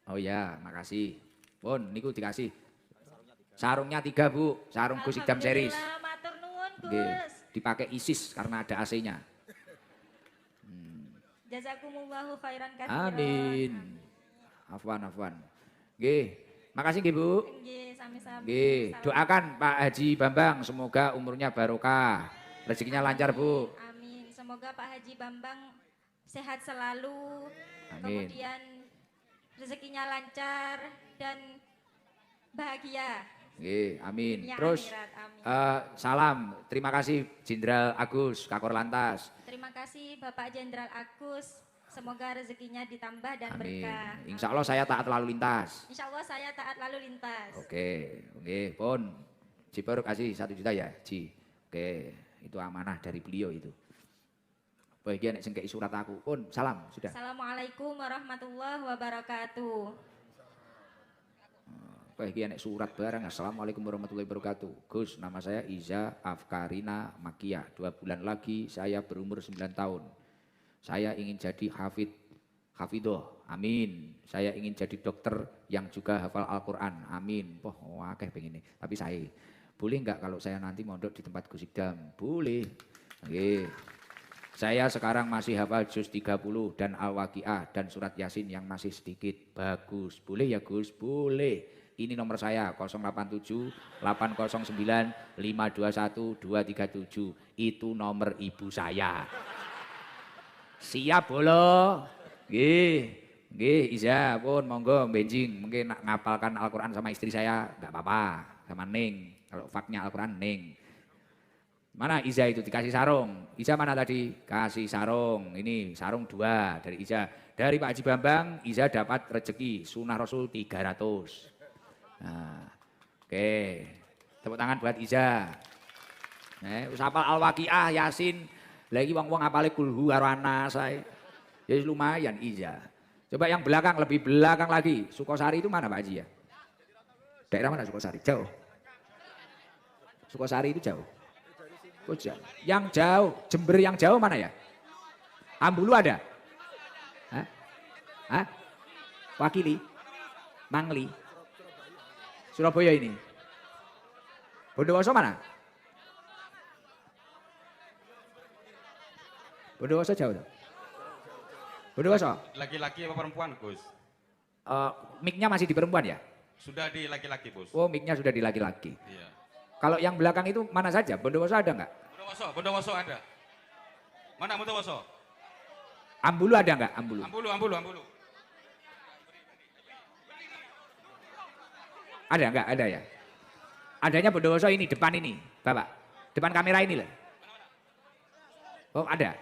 Oh ya, makasih. Pun, niku dikasih. Sarungnya 3 Bu, sarung Gus Idam series. Alhamdulillah, matur nuwun Oke, Gus. dipakai ISIS karena ada AC-nya. Jazakumullahu khairan katsiran. Amin. Afwan. Nggih, makasih nggih Bu. Nggih, sami-sami. Nggih, doakan Pak Haji Bambang semoga umurnya barokah. Rezekinya lancar Bu. Amin. Semoga Pak Haji Bambang sehat selalu. Amin. Kemudian rezekinya lancar dan bahagia. Nggih, amin. Dunia Terus akhirat, amin. salam, terima kasih Jenderal Agus Kakor Lantas. Terima kasih Bapak Jenderal Agus. Semoga rezekinya ditambah dan Amin. berkah. Insya Allah saya taat lalu lintas. Insya Allah saya taat lalu lintas. Oke, pun Jipur kasih 1 juta ya, Ji. Oke, itu amanah dari beliau itu. Bagian nek sing kei surat aku. Pun salam, sudah. Assalamualaikum warahmatullahi wabarakatuh. Bagian nek surat barang. Assalamualaikum warahmatullahi wabarakatuh. Gus, nama saya Iza Afkarina Makia. 2 bulan lagi saya berumur 9 tahun. Saya ingin jadi hafidoh, amin. Saya ingin jadi dokter yang juga hafal Al-Quran, amin. Wah, akeh pengen ini. Tapi saya, boleh nggak kalau saya nanti mondok di tempat Gus Idam? Boleh. Oke. Saya sekarang masih hafal juz 30 dan Al-Waqiah dan surat Yasin yang masih sedikit. Bagus. Boleh ya Gus? Boleh. Ini nomor saya 087 809 521 237. Itu nomor ibu saya. Siap bolo. Nggih, Iza pun monggo benjing. Mungkin nak ngapalkan Al-Quran sama istri saya enggak apa-apa, sama Ning. Kalau faknya Al-Quran Ning. Mana Iza itu dikasih sarung? Iza mana tadi? Kasih sarung. Ini sarung 2 dari Iza. Dari Pak Haji Bambang, Iza dapat rezeki Sunnah Rasul 300. Nah, oke. Tepuk tangan buat Iza. Wis hafal Al-Waqiah, Yasin. Lagi wong-wong apale kulhu karo anas ae. Ya lumayan Iza. Coba yang belakang, lebih belakang lagi. Sukosari itu mana Pak Haji ya? Daerah mana Sukosari? Jauh. Sukosari itu jauh. Oh, jauh. Yang jauh, Jember yang jauh mana ya? Ambulu ada? Hah? Wakili? Mangli? Surabaya ini? Bondowoso mana? Bondowoso jauh tuh? Bondowoso? Laki-laki apa perempuan, Gus? Mic-nya masih di perempuan ya? Sudah di laki-laki, Bos. Oh, mic-nya sudah di laki-laki. Iya. Kalau yang belakang itu mana saja? Bondowoso ada nggak? Bondowoso ada. Mana Bondowoso? Ambulu ada nggak? Ambulu. Ambulu. Ada nggak? Ada ya? Adanya Bondowoso ini, depan ini, Bapak. Depan kamera ini loh. Oh, ada.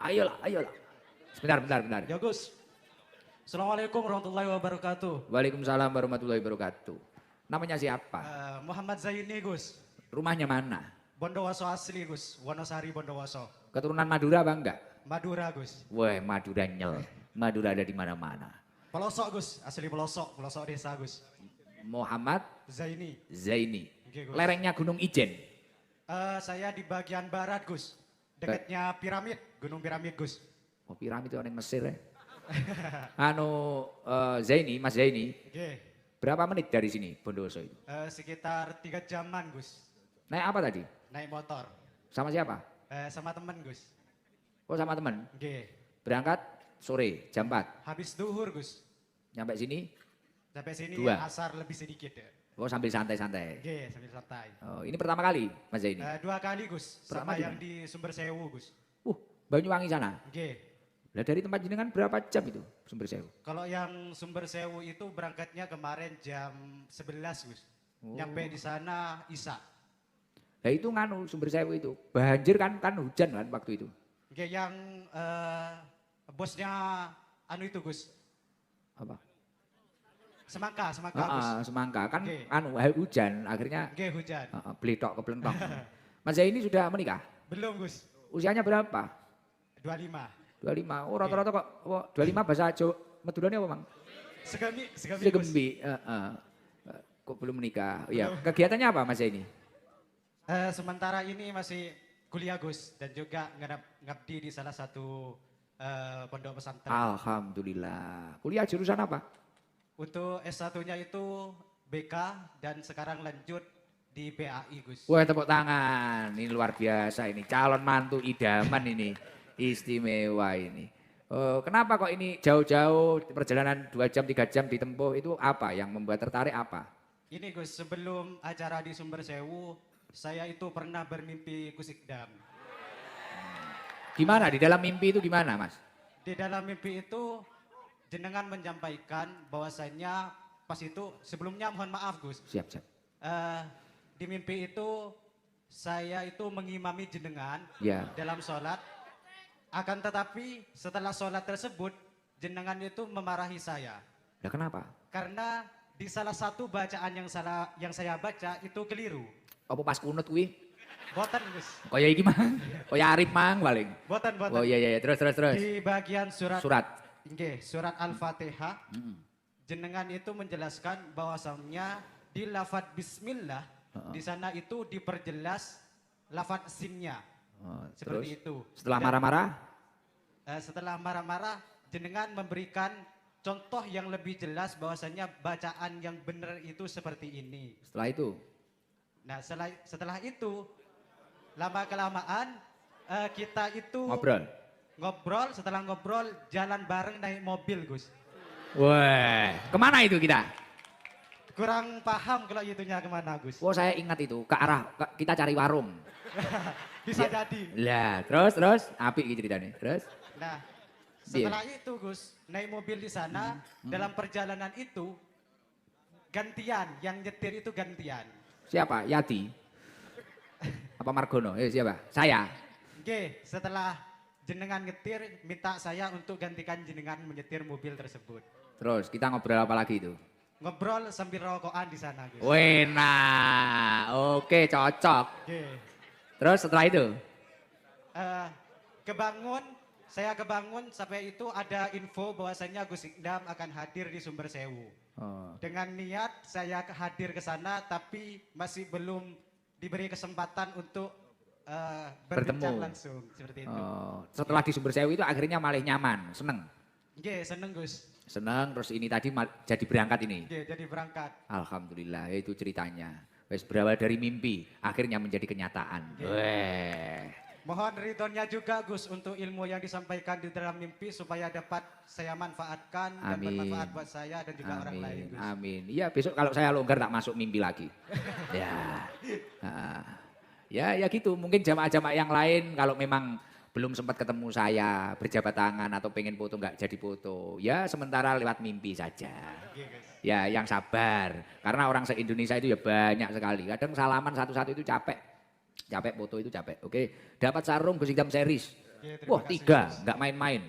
Ayolah. Sebentar. Ya Gus. Assalamualaikum warahmatullahi wabarakatuh. Waalaikumsalam warahmatullahi wabarakatuh. Namanya siapa? Muhammad Zaini Gus. Rumahnya mana? Bondowoso asli Gus. Wonosari Bondowoso. Keturunan Madura apa enggak? Madura Gus. Wah, Madura nyel. Madura ada di mana-mana. Pelosok Gus. Asli pelosok desa Gus. Muhammad Zaini. Oke, Gus. Lerengnya Gunung Ijen. Saya di bagian barat Gus. Dekatnya piramid. Gunung Piramid Gus. Oh, piramid itu orang Mesir ya. Zaini, Mas Zaini. Oke. Berapa menit dari sini Bondowoso itu? Sekitar 3 jaman Gus. Naik apa tadi? Naik motor. Sama siapa? Sama temen Gus. Oh, sama teman. Oke. Berangkat sore jam 4. Habis duhur Gus. Nyampe sini? Sampai sini 2. asar lebih sedikit ya. Oh, sambil santai-santai. Oke, sambil santai. Oh, ini pertama kali Mas Zaini? 2 kali Gus. Pertama Sama di yang mana? di Sumber Sewu Gus. Banyuwangi sana. Oke. Lah dari tempat jenengan berapa jam itu Sumber Sewu? Kalau yang Sumber Sewu itu berangkatnya kemarin jam 11 Gus. Nyampe di sana Isa. Lah itu nganu Sumber Sewu itu. Banjir kan hujan kan waktu itu. Oke, yang bosnya anu itu Gus. Apa? Semangka Gus. Semangka kan Oke. hujan akhirnya Oke, hujan. belitok keplentong. Mas Zaini sudah menikah? Belum Gus. Usianya berapa? 25. 25. Oh rata-rata kok 25 bahasa Jawa Maduranya apa, Mang? Segemi Gus. Segembi. Kok belum menikah? Iya. Kegiatannya apa Mas Zaini? Sementara ini masih kuliah Gus dan juga ngabdi di salah satu pondok pesantren. Alhamdulillah. Kuliah jurusan apa? Untuk S1-nya itu BK dan sekarang lanjut di BAI Gus. Wah tepuk tangan. Ini luar biasa ini. Calon mantu idaman ini. Istimewa ini. Kenapa kok ini jauh-jauh perjalanan 2 jam 3 jam ditempuh itu apa yang membuat tertarik apa? Ini Gus, sebelum acara di Sumber Sewu, saya itu pernah bermimpi Gus Ikdam. Gimana di dalam mimpi itu gimana Mas? Di dalam mimpi itu jenengan menyampaikan bahwasanya pas itu sebelumnya mohon maaf Gus. Siap. Di mimpi itu saya itu mengimami jenengan Ya. dalam sholat. Akan tetapi setelah sholat tersebut jenengan itu memarahi saya. Ya kenapa? Karena di salah satu bacaan yang saya baca itu keliru. Apa pas kunut kuwi? Boten Gus. Kaya iki mang. Kaya Arif mang paling. Boten. Oh iya terus. Di bagian surat Surat. Al-Fatihah, jenengan itu menjelaskan bahwasannya di lafadz bismillah, di sana itu diperjelas lafadz sinnya. Seperti Terus, itu. Setelah Dan, marah-marah? setelah marah-marah, jenengan memberikan contoh yang lebih jelas bahwasannya bacaan yang benar itu seperti ini. Setelah itu? Nah setelah itu, lama-kelamaan kita itu ngobrol, setelah ngobrol jalan bareng naik mobil Gus. Wah, kemana itu kita? Kurang paham kalau itunya kemana Gus. Oh saya ingat itu, kita cari warung. Bisa jadi. Lah terus, apik gitu ceritanya. Terus? Nah setelah itu Gus, naik mobil di sana, dalam perjalanan itu gantian, yang nyetir itu gantian. Siapa? Yati? Apa Margono? Siapa? Saya? Oke, setelah jenengan nyetir, minta saya untuk gantikan jenengan menyetir mobil tersebut. Terus kita ngobrol apa lagi itu? Ngobrol sambil rokokan di sana Gus. Wena, oke cocok. Oke. Terus setelah itu? Saya kebangun sampai itu ada info bahwasanya Gus Ikdam akan hadir di Sumber Sewu. Dengan niat saya hadir ke sana tapi masih belum diberi kesempatan untuk berbincang langsung seperti itu. Setelah di Sumber Sewu itu akhirnya malah nyaman, seneng? Oke, seneng Gus. Seneng, terus ini tadi jadi berangkat ini? Oke, jadi berangkat. Alhamdulillah, itu ceritanya. Wes berawal dari mimpi, akhirnya menjadi kenyataan. Mohon ridhonya juga Gus untuk ilmu yang disampaikan di dalam mimpi supaya dapat saya manfaatkan dan bermanfaat buat saya dan juga orang lain Gus. Amin. Iya besok kalau saya longgar tak masuk mimpi lagi. Ya gitu. Mungkin jamaah-jamaah yang lain kalau memang belum sempat ketemu saya berjabat tangan atau pengen foto nggak jadi foto. Ya sementara lewat mimpi saja. Ya yang sabar. Karena orang se-Indonesia itu ya banyak sekali. Kadang salaman satu-satu itu capek. Capek foto itu capek. Oke. Dapat sarung Gus Ikdam series. Wah 3, nggak main-main.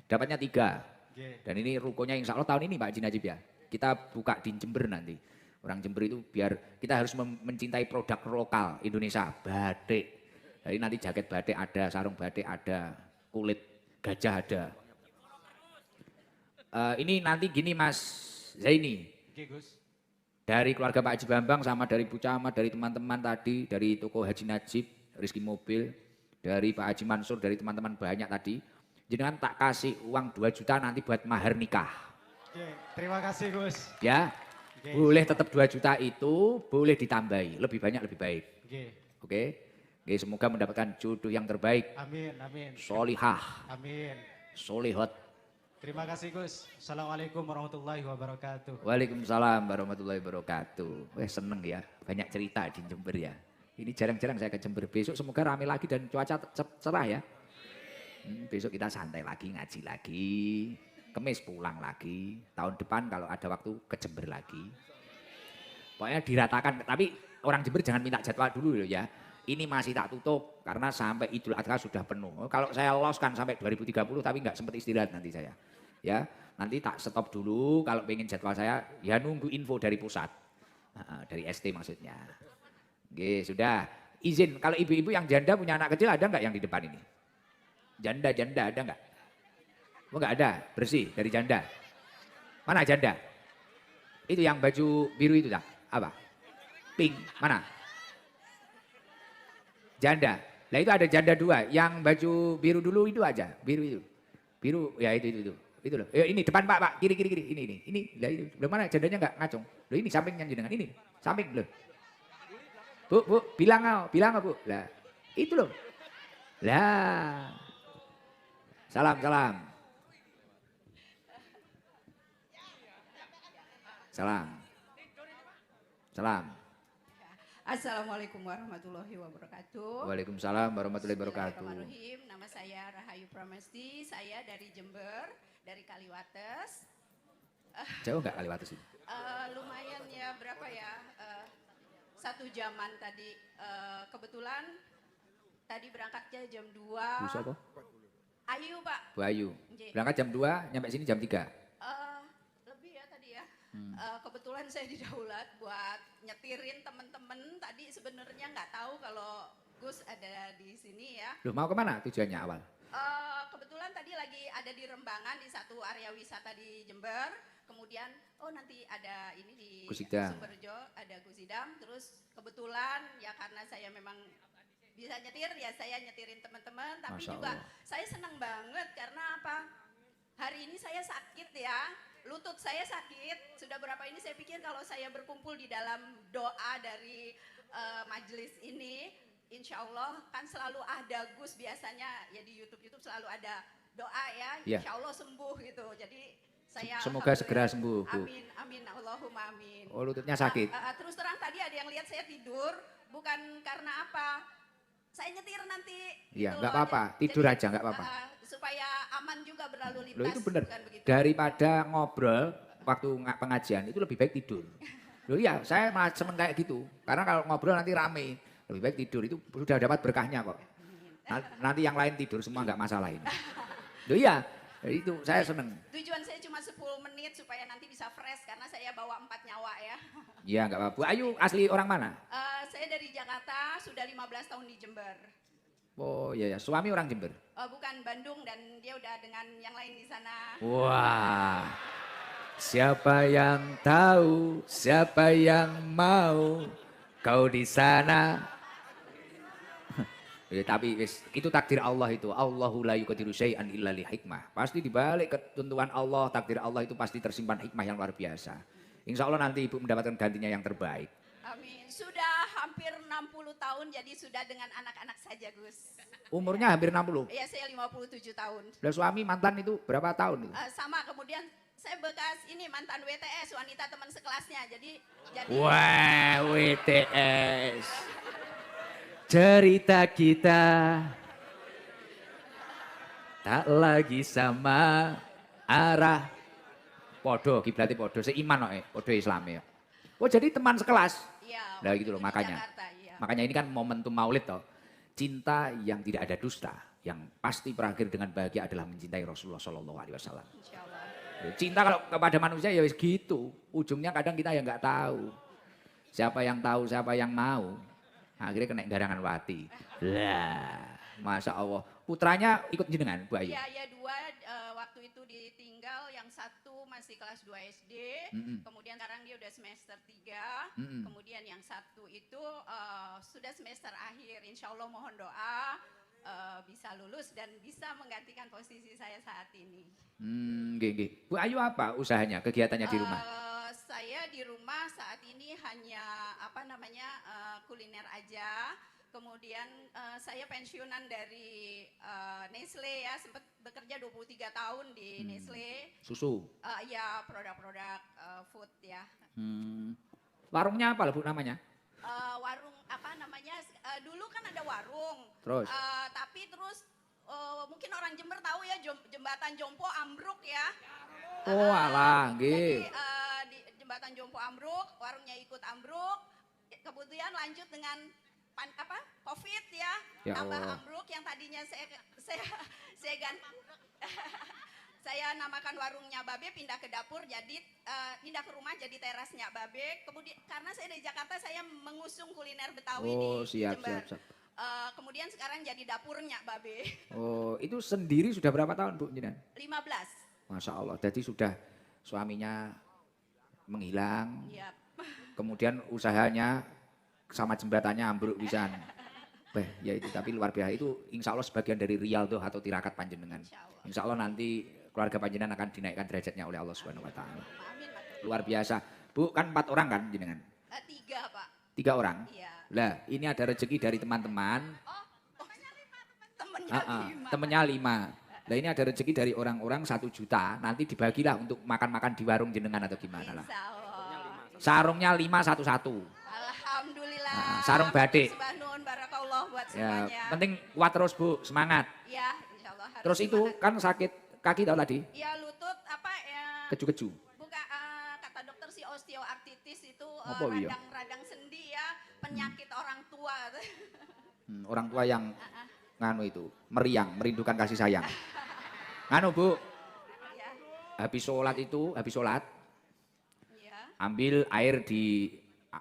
Dapatnya 3. Dan ini rukonya insya Allah tahun ini Pak Haji Najib ya. Kita buka di Jember nanti. Orang Jember itu biar kita harus mencintai produk lokal Indonesia. Batik. Jadi nanti jaket batik ada, sarung batik ada, kulit gajah ada. Ini nanti gini Mas Zaini. Dari keluarga Pak Haji Bambang sama dari Bu Camat, dari teman-teman tadi, dari toko Haji Najib, Rizky Mobil, dari Pak Haji Mansur, dari teman-teman banyak tadi. Jenengan tak kasih uang 2 juta nanti buat mahar nikah. Terima kasih Gus. Ya, boleh tetap 2 juta itu, boleh ditambahi, lebih banyak lebih baik. Oke, semoga mendapatkan jodoh yang terbaik. Amin, amin. Solihah. Amin. Solihot. Terima kasih Gus. Assalamualaikum warahmatullahi wabarakatuh. Waalaikumsalam warahmatullahi wabarakatuh. Seneng ya, banyak cerita di Jember ya. Ini jarang-jarang saya ke Jember. Besok semoga ramai lagi dan cuaca cerah ya. Besok kita santai lagi, ngaji lagi. Kemis pulang lagi. Tahun depan kalau ada waktu ke Jember lagi. Pokoknya diratakan. Tapi orang Jember jangan minta jadwal dulu loh ya. Ini masih tak tutup karena sampai Idul Adha sudah penuh. Kalau saya loskan sampai 2030 tapi nggak sempat istirahat nanti saya. Ya, nanti tak stop dulu. Kalau pengen jadwal saya ya nunggu info dari pusat. Dari ST maksudnya. Oke, sudah. Izin kalau ibu-ibu yang janda punya anak kecil ada nggak yang di depan ini? Janda ada nggak? Oh nggak ada, bersih dari janda. Mana janda? Itu yang baju biru itu dah. Apa? Pink, mana? Janda. Nah itu ada janda dua, yang baju biru dulu itu aja, biru itu. Biru, ya itu. Itu loh. Ini depan Pak, kiri. Ini. Lah itu. Loh mana jandanya nggak ngacung? Loh ini sampingnya jenengan ini. Samping loh. Bu, bilang Bu. Lah, itu loh. Lah. Salam. Assalamualaikum warahmatullahi wabarakatuh. Waalaikumsalam warahmatullahi wabarakatuh. Bismillahirrahmanirrahim. Nama saya Rahayu Pramesti. Saya dari Jember, dari Kaliwates. Jauh nggak Kaliwates ini? Lumayan ya, berapa ya? 1 jaman tadi. Kebetulan tadi berangkatnya jam 2. Bu siapa? Ayu Pak. Bu Ayu. Nggih. Berangkat jam 2, nyampe sini jam 3. Lebih ya tadi ya. Kebetulan saya didaulat buat nyetirin temen-temen. Tadi sebenarnya nggak tahu kalau Gus ada di sini ya. Loh mau kemana tujuannya awal? Kebetulan tadi lagi ada di Rembangan di satu area wisata di Jember. Kemudian nanti ada ini di Gusidam. Sumberjo ada Gusidam. Terus kebetulan ya karena saya memang bisa nyetir ya saya nyetirin teman-teman. Tapi Masya juga Allah. saya senang banget karena apa? Hari ini saya sakit ya. Lutut saya sakit. Sudah berapa ini saya pikir kalau saya berkumpul di dalam doa dari majelis ini, insya Allah kan selalu ada Gus biasanya ya di YouTube selalu ada doa ya, Ya. insya Allah sembuh gitu. Jadi saya Semoga segera sembuh, Bu. Amin, Allahumma amin. Oh lututnya sakit. Terus terang tadi ada yang lihat saya tidur, bukan karena apa? Saya nyetir nanti. Iya, gitu nggak loh. apa-apa, tidur aja nggak apa-apa. Supaya aman juga berlalu lintas. Loh itu benar. bukan begitu? Daripada ngobrol waktu pengajian itu lebih baik tidur. Loh iya, saya malah seneng kayak gitu. Karena kalau ngobrol nanti rame. Lebih baik tidur itu sudah dapat berkahnya kok. Nanti yang lain tidur semua nggak masalah ini. Loh iya, itu saya seneng. Tujuan saya cuma 10 menit supaya nanti bisa fresh karena saya bawa 4 nyawa ya. Iya nggak apa-apa. Bu Ayu asli orang mana? Saya dari Jakarta, sudah 15 tahun di Jember. Oh iya ya, suami orang Jember. Bukan Bandung dan dia udah dengan yang lain di sana. Wah, siapa yang tahu, siapa yang mau, kau di sana. Ya, tapi itu takdir Allah itu. Allahu la yuqdiru syai'an illa li hikmah. Pasti dibalik ketentuan Allah, takdir Allah itu pasti tersimpan hikmah yang luar biasa. Insya Allah nanti ibu mendapatkan gantinya yang terbaik. Amin. Sudah hampir 60 tahun jadi sudah dengan anak-anak saja Gus. Umurnya hampir 60. Iya saya 57 tahun. Lah suami mantan itu berapa tahun itu? Sama kemudian saya bekas ini mantan WTS, wanita teman sekelasnya. Jadi Wah, WTS. Cerita kita tak lagi sama arah. Podo, kiblati podo, seiman kok podo Islam ya. Oh jadi teman sekelas. iya. Nah gitu loh di makanya. Jakarta, iya. Makanya ini kan momentum maulid toh. Cinta yang tidak ada dusta, yang pasti berakhir dengan bahagia adalah mencintai Rasulullah Shallallahu Alaihi Wasallam. Insyaallah. Cinta kalau kepada manusia ya wis gitu. Ujungnya kadang kita ya nggak tahu. Siapa yang tahu, siapa yang mau. Akhirnya kena garangan wati. Lah, Masya Allah. Putranya ikut jenengan, Bu Ayu? Iya, ya 2 waktu itu ditinggal, yang satu masih kelas 2 SD, kemudian sekarang dia udah semester 3, kemudian yang satu itu sudah semester akhir, insya Allah mohon doa bisa lulus dan bisa menggantikan posisi saya saat ini. Nggih. Bu Ayu apa usahanya, kegiatannya di rumah? Saya di rumah saat ini hanya kuliner aja. Kemudian saya pensiunan dari Nestle ya, sempat bekerja 23 tahun di Nestle. Susu? Ya produk-produk food ya. Warungnya apa lah Bu namanya? Warung dulu kan ada warung. Terus? Tapi terus mungkin orang Jember tahu ya jembatan Jompo ambruk ya. Oh alah, nggih. Jadi di jembatan Jompo ambruk, warungnya ikut ambruk. Kemudian lanjut dengan COVID ya, Ya tambah Allah. ambruk yang tadinya saya ganti. Saya namakan warungnya Babe, pindah ke dapur, jadi pindah ke rumah jadi terasnya Babe. Kemudian karena saya dari Jakarta, saya mengusung kuliner Betawi Oh, di siap, Jember. siap, siap. Kemudian sekarang jadi dapurnya Babe. Oh, itu sendiri sudah berapa tahun, Bu jenengan? 15. Masya Allah, jadi sudah suaminya menghilang, Iya. kemudian usahanya sama jembatannya ambruk pisan. Ya itu, tapi luar biasa itu insya Allah sebagian dari Rial tuh atau tirakat panjenengan. Insya Allah nanti keluarga panjenengan akan dinaikkan derajatnya oleh Allah Subhanahu Wa Taala. Amin. Luar biasa. Bu, kan 4 orang kan jenengan? 3 Pak. 3 orang? Iya. Lah, ini ada rezeki dari teman-teman. Temennya 5. Temennya 5. Lah ini ada rezeki dari orang-orang 1 juta. Nanti dibagilah untuk makan-makan di warung jenengan atau gimana lah. Insya Allah. Sarungnya 5 satu-satu. Alhamdulillah. Sarung batik. Subhanun, barakallah buat Ya, semuanya. penting kuat terus Bu, semangat. Ya, insya Allah. harus Terus itu semangat. kan sakit kaki tau tadi? Ya lutut apa ya? Keju-keju. Bukan kata dokter si osteoartritis itu Apa iya? radang sendi ya, penyakit orang tua. Orang tua yang nganu itu, meriang, merindukan kasih sayang. Nganu Bu, Ya, habis sholat ya. ambil air di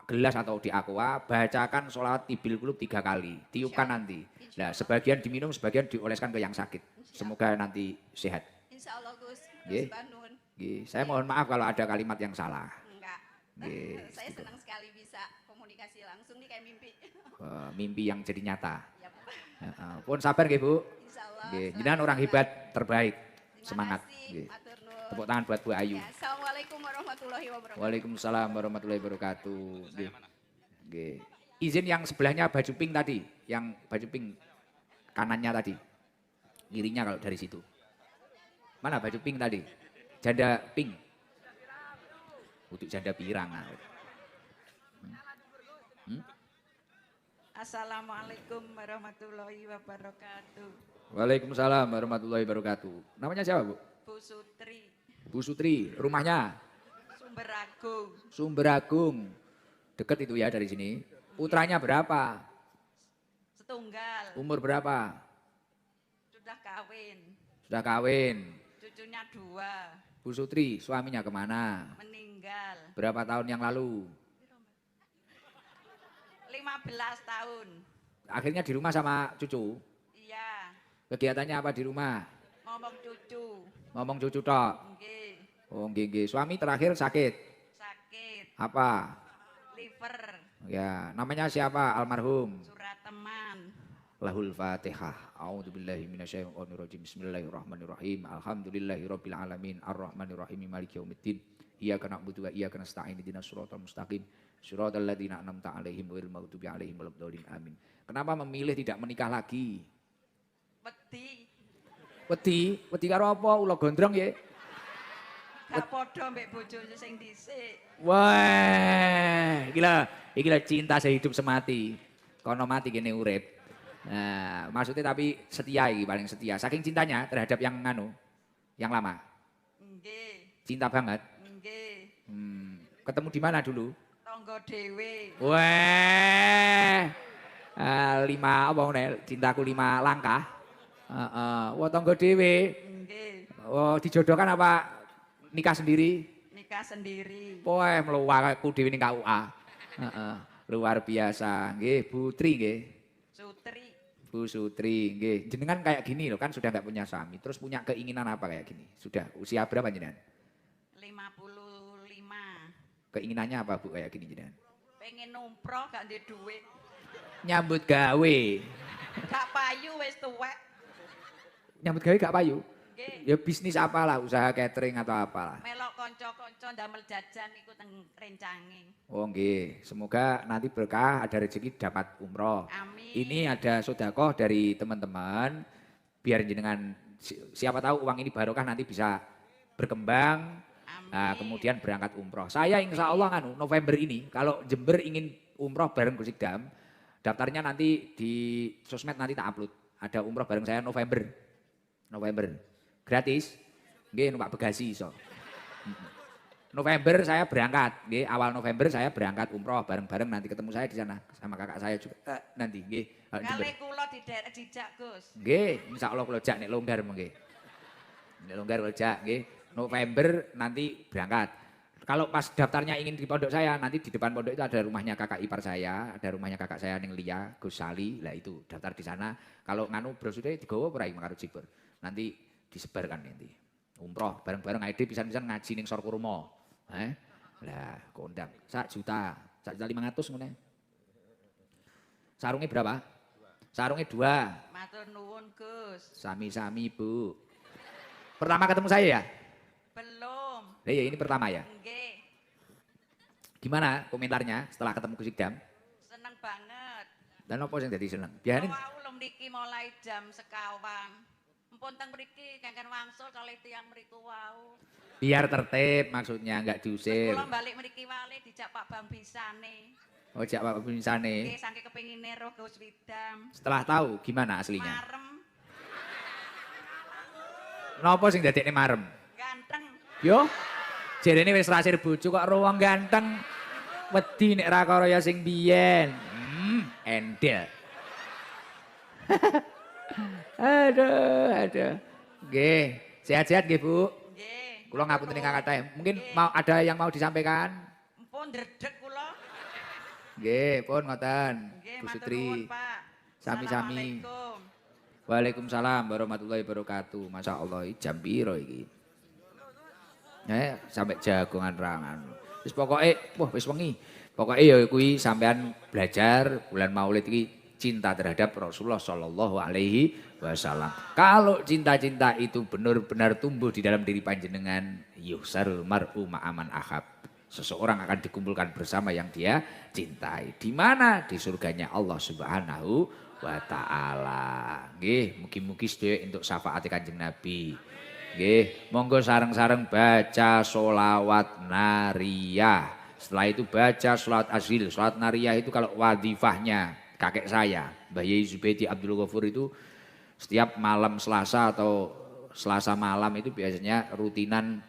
gelas atau di aqua, bacakan sholawat tibil kulub 3 kali, tiupkan nanti. Nah, sebagian diminum, sebagian dioleskan ke yang sakit. Semoga nanti sehat. Insya Allah Gus. Nggih. Subhanun. Nggih, saya mohon maaf kalau ada kalimat yang salah. Enggak. Nggih, Saya senang sekali bisa komunikasi langsung nih kayak mimpi. Mimpi yang jadi nyata. Ya, Pun sabar nggih Bu. Insya Allah. Nggih, jenengan orang hebat, terbaik. Terima Semangat. kasih, Nggih. matur nuwun. Tepuk tangan buat Bu Ayu. Ya, Assalamualaikum warahmatullahi wabarakatuh. Waalaikumsalam warahmatullahi wabarakatuh. Nggih. Nggih. Izin yang sebelahnya baju pink tadi, yang baju pink kanannya tadi. Kirinya kalau dari situ. Mana baju pink tadi? Janda pink. Untuk janda pirang. Assalamualaikum warahmatullahi wabarakatuh. Waalaikumsalam warahmatullahi wabarakatuh. Namanya siapa Bu? Bu Sutri, Bu Sutri. Rumahnya Sumber Agung, Sumber Agung. Deket itu ya dari sini. Putranya berapa? setunggal, Umur berapa? sudah kawin, Sudah kawin. cucunya 2, Bu Sutri, suaminya kemana? meninggal, Berapa tahun yang lalu? 15 tahun. Akhirnya di rumah sama cucu. Iya, Kegiatannya apa di rumah? ngomong cucu, Ngomong cucu tok. nggih, Oh, nggih. Suami terakhir sakit. sakit, Apa? liver, Ya, namanya siapa? Almarhum. surat teman. Lahul Fatihah. A'udzubillahi minasyaitonirrajim. Bismillahirrahmanirrahim. Alhamdulillahirabbil alamin. Arrahmanirrahim. Maliki yaumiddin. Iyyaka na'budu wa iyyaka nasta'in. Ihdinas shiratal mustaqim. Shiratal ladzina an'amta 'alaihim ghairil maghdubi 'alaihim waladdallin. Amin. Kenapa memilih tidak menikah lagi? Wedi karo apa? Ula gondrong ya. Gak podo mbek bojone sing dhisik. Wah, iki lah cinta sehidup semati. Kono mati kene urip. Nah, maksudnya tapi setia iki paling setia. Saking cintanya terhadap yang yang lama. Nggih, Cinta banget. nggih, Ketemu di mana dulu? tangga dhewe. Wah. 5 apa ngene? Cintaku 5 langkah. Heeh. Wah, tangga dhewe. Nggih, Oh, dijodohkan apa nikah sendiri? nikah sendiri. Wah, meluwaku dhewe ning KUA. Heeh. Luar biasa. Nggih, Bu Tri nggih. Sutri, Bu Sutri, nggih. Jenengan kayak gini loh kan sudah nggak punya suami, terus punya keinginan apa kayak gini? Sudah usia berapa jenengan? 55. Keinginannya apa Bu kayak gini jenengan? Pengen numproh gak ndek duit. Nyambut gawe. Gak payu wis tuwek. Nyambut gawe gak payu? Nggih, Ya bisnis apalah, usaha catering atau apalah. melok kanca-kanca ndamel jajan iku teng rencange. Oh nggih, semoga nanti berkah ada rezeki dapat umroh. Amin. Ini ada sodakoh dari teman-teman, biar jenengan siapa tahu uang ini barokah nanti bisa berkembang. Amin. Nah, kemudian berangkat umroh. Saya insya Allah November ini kalau Jember ingin umroh bareng Gus Ikdam, daftarnya nanti di sosmed nanti tak upload. ada umroh bareng saya November. Gratis. Nggih numpak bagasi iso. November saya berangkat, nggih, awal November saya berangkat umroh bareng-bareng, nanti ketemu saya di sana sama kakak saya juga. Nanti nggih. Kali kula dijak Gus. Nggih, insyaallah kula jak nek longgar nggih. Nek longgar kula jak nggih. November nanti berangkat. Kalau pas daftarnya ingin di pondok saya, nanti di depan pondok itu ada rumahnya kakak ipar saya, ada rumahnya kakak saya ning Lia, Gus Sali. Lah itu daftar di sana. Kalau nganu brosurnya digawa ora karo Jibur. Nanti disebarkan nanti. Umroh bareng-bareng ID pisan-pisan ngaji ning Sorkurma. Lah kondang 1 juta 500 ngene. Sarungnya berapa? Sarungnya 2. Matur nuwun Gus. Sami-sami Bu. Pertama ketemu saya ya? Belum. Ya ini pertama ya? Nggih. Gimana komentarnya setelah ketemu Gus Ikdam? Seneng banget. Dan apa yang jadi seneng? Biarin. Wau lho mriki mulai jam 1 Empun teng mriki kengken wangsul kali tiyang mriku wau. Biar tertib maksudnya, enggak diusir. Kula balik mriki wale dijak Pak Bang bisane. Oh, jak Pak Binsane. Nggih, saking kepengine roh Gus Widam. Setelah tahu gimana aslinya? Marem, Napa sing dadekne marem? ganteng. Yo. Jerene wis rasir bojo kok ruwong ganteng. Wedi nek ra kaya sing biyen. Endel. Aduh. Nggih, sehat-sehat nggih, Bu. Nggih. Kula ngapunten ingkang kathah. Mungkin mau ada yang mau disampaikan? Empun ndredeg kula. Nggih, pun ngoten. Nggih, Bu matur Sutri. nuwun, Pak. Sami-sami. Assalamualaikum. Waalaikumsalam warahmatullahi wabarakatuh. Masya Allah, jam piro iki? Sampai jagongan rangan. Wis pokoke, wis wengi. Pokoke ya kuwi sampean belajar bulan Maulid iki cinta terhadap Rasulullah Shallallahu Alaihi Wasallam. Kalau cinta-cinta itu benar-benar tumbuh di dalam diri panjenengan, yuhsarul mar'u ma'aman ahab. Seseorang akan dikumpulkan bersama yang dia cintai. Di mana? Di surganya Allah Subhanahu wa Ta'ala. Nggih, mugi-mugi sedaya entuk syafaat Kanjeng Nabi. Nggih, monggo sareng-sareng baca sholawat nariyah. Setelah itu baca sholat azil. Sholat nariyah itu kalau wadifahnya kakek saya, Mbah Yai Zubaidi Abdul Ghafur itu setiap malam Selasa atau Selasa malam itu biasanya rutinan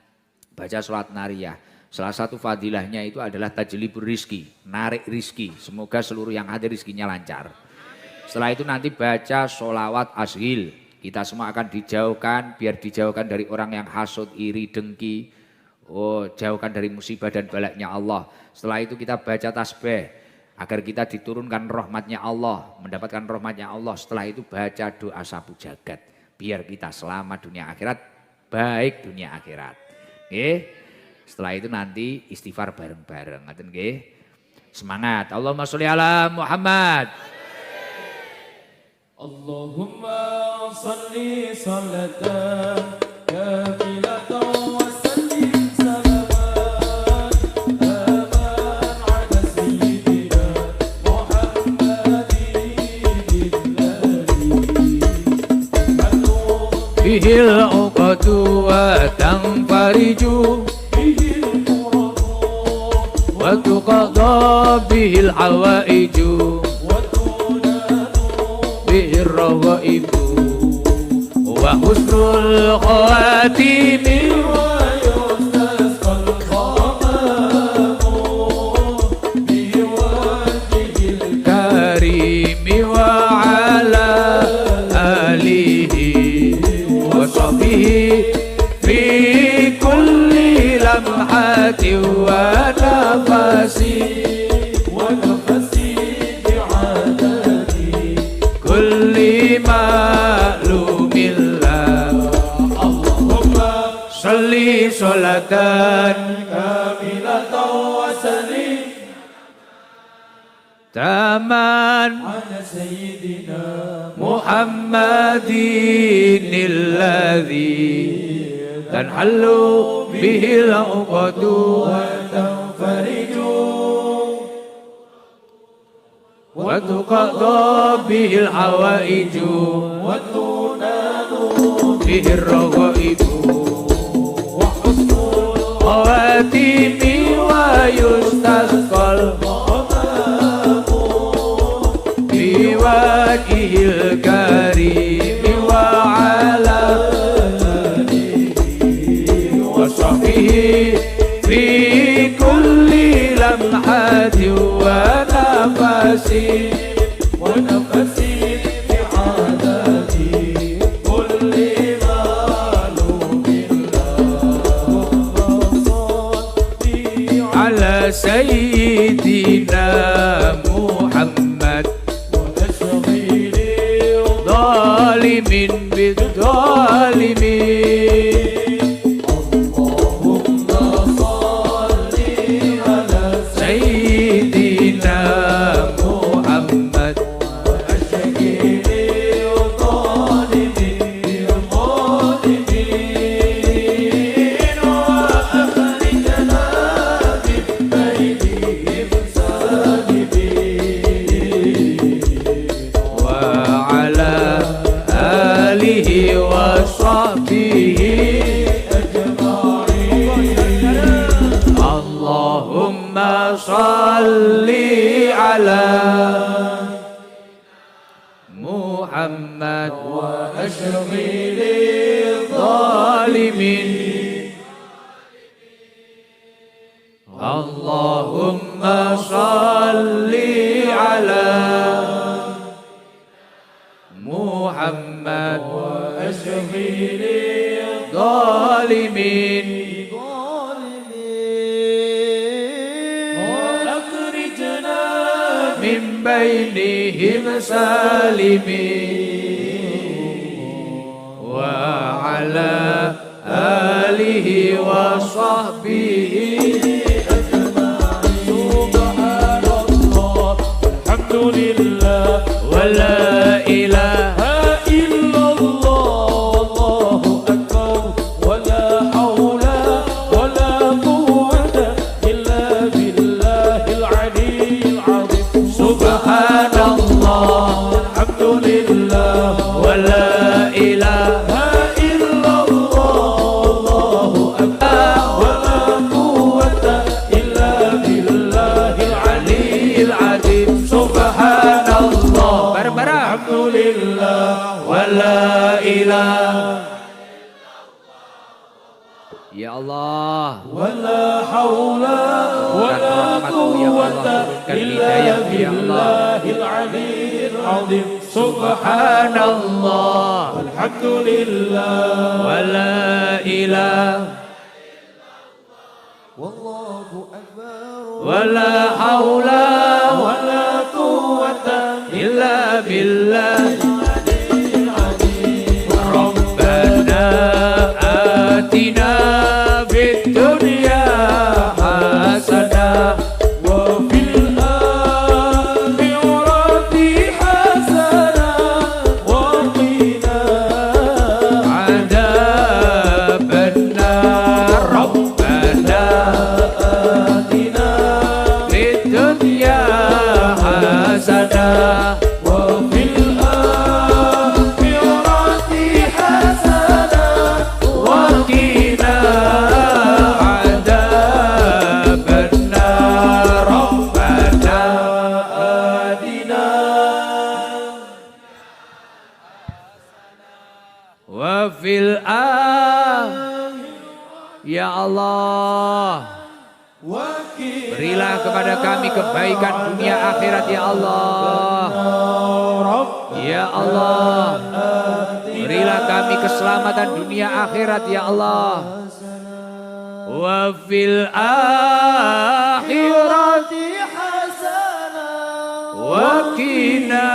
baca sholat nariyah. Salah satu fadilahnya itu adalah tajlibur rizki, narik rizki. Semoga seluruh yang hadir rizkinya lancar. Setelah itu nanti baca sholawat ashil. Kita semua akan dijauhkan, biar dijauhkan dari orang yang hasud, iri, dengki. Oh, jauhkan dari musibah dan balaknya Allah. Setelah itu kita baca tasbih. Agar kita diturunkan rahmatnya Allah, mendapatkan rahmatnya Allah. Setelah itu baca doa sapu jagat. Biar kita selamat dunia akhirat, baik dunia akhirat. Oke? Setelah itu nanti istighfar bareng-bareng. Ngaten nggih. Semangat. Allahumma sholli ala Muhammad. Allahumma sholli sholatan kamilatan wa sallim salaman aman ala sayyidina Muhammadin bihil uqadu wa tanfariju wa tuqadha bihil hawaiju bihir rawaibu wa husnul khawatimi wa yustasqal qamamu biwajhil karimi wa ala alihi wa sahbihi fi kulli lamhati wa nafasi bi'adadi kulli ma'lumillah. Allahumma sholli sholatan kamilatan wa sallim taman ala sayyidina Muhammadin alladhi tanhallu bihil uqadu wa tanfariju wa tuqadha bihil hawaiju wa tunanu bihir rawaibu wa husnul khawatimi wa yustasqal biwajhil karim في كل لمحة ونفس ونفسي في عادتي كل معلوم على سيدنا محمد ظالم بالظالمين اللهم صل على سيدنا محمد وأشهد الظالمين بالظالمين وأخرجنا من بينهم سالمين وعلى آله وصحبه اللهم صل على محمد وأشغل الظالمين اللهم صل على محمد وأشغل الظالمين وأخرجنا من بينهم سالمين وعلى آله وصحبه سبحان الله الحمد لله ولا إله إلا الله الله أكبر ولا حول ولا قوة إلا بالله العلي العظيم سبحان الله الحمد لله ولا إله إلا الله الله أكبر ولا قوة إلا بالله العلي العظيم سبحان الله بربرة الحمد لله ولا إله يا الله ولا حول ولا قوة إلا بالله العلي العظيم سبحان الله الحمد لله ولا إله والله أكبر ولا حول ولا قوة إلا بالله ربنا آتنا في الدنيا حسنة وفي الآخرة حسنة وقنا عذاب النار ربنا آتنا في الدنيا حسنة وفي الآخرة حسنة وقنا عذاب النار ربنا آتنا وفي ya Allah berilah kepada kami kebaikan dunia akhirat ya Allah ya Allah berilah kami keselamatan dunia akhirat ya Allah wa fil akhirati حسنة wa qina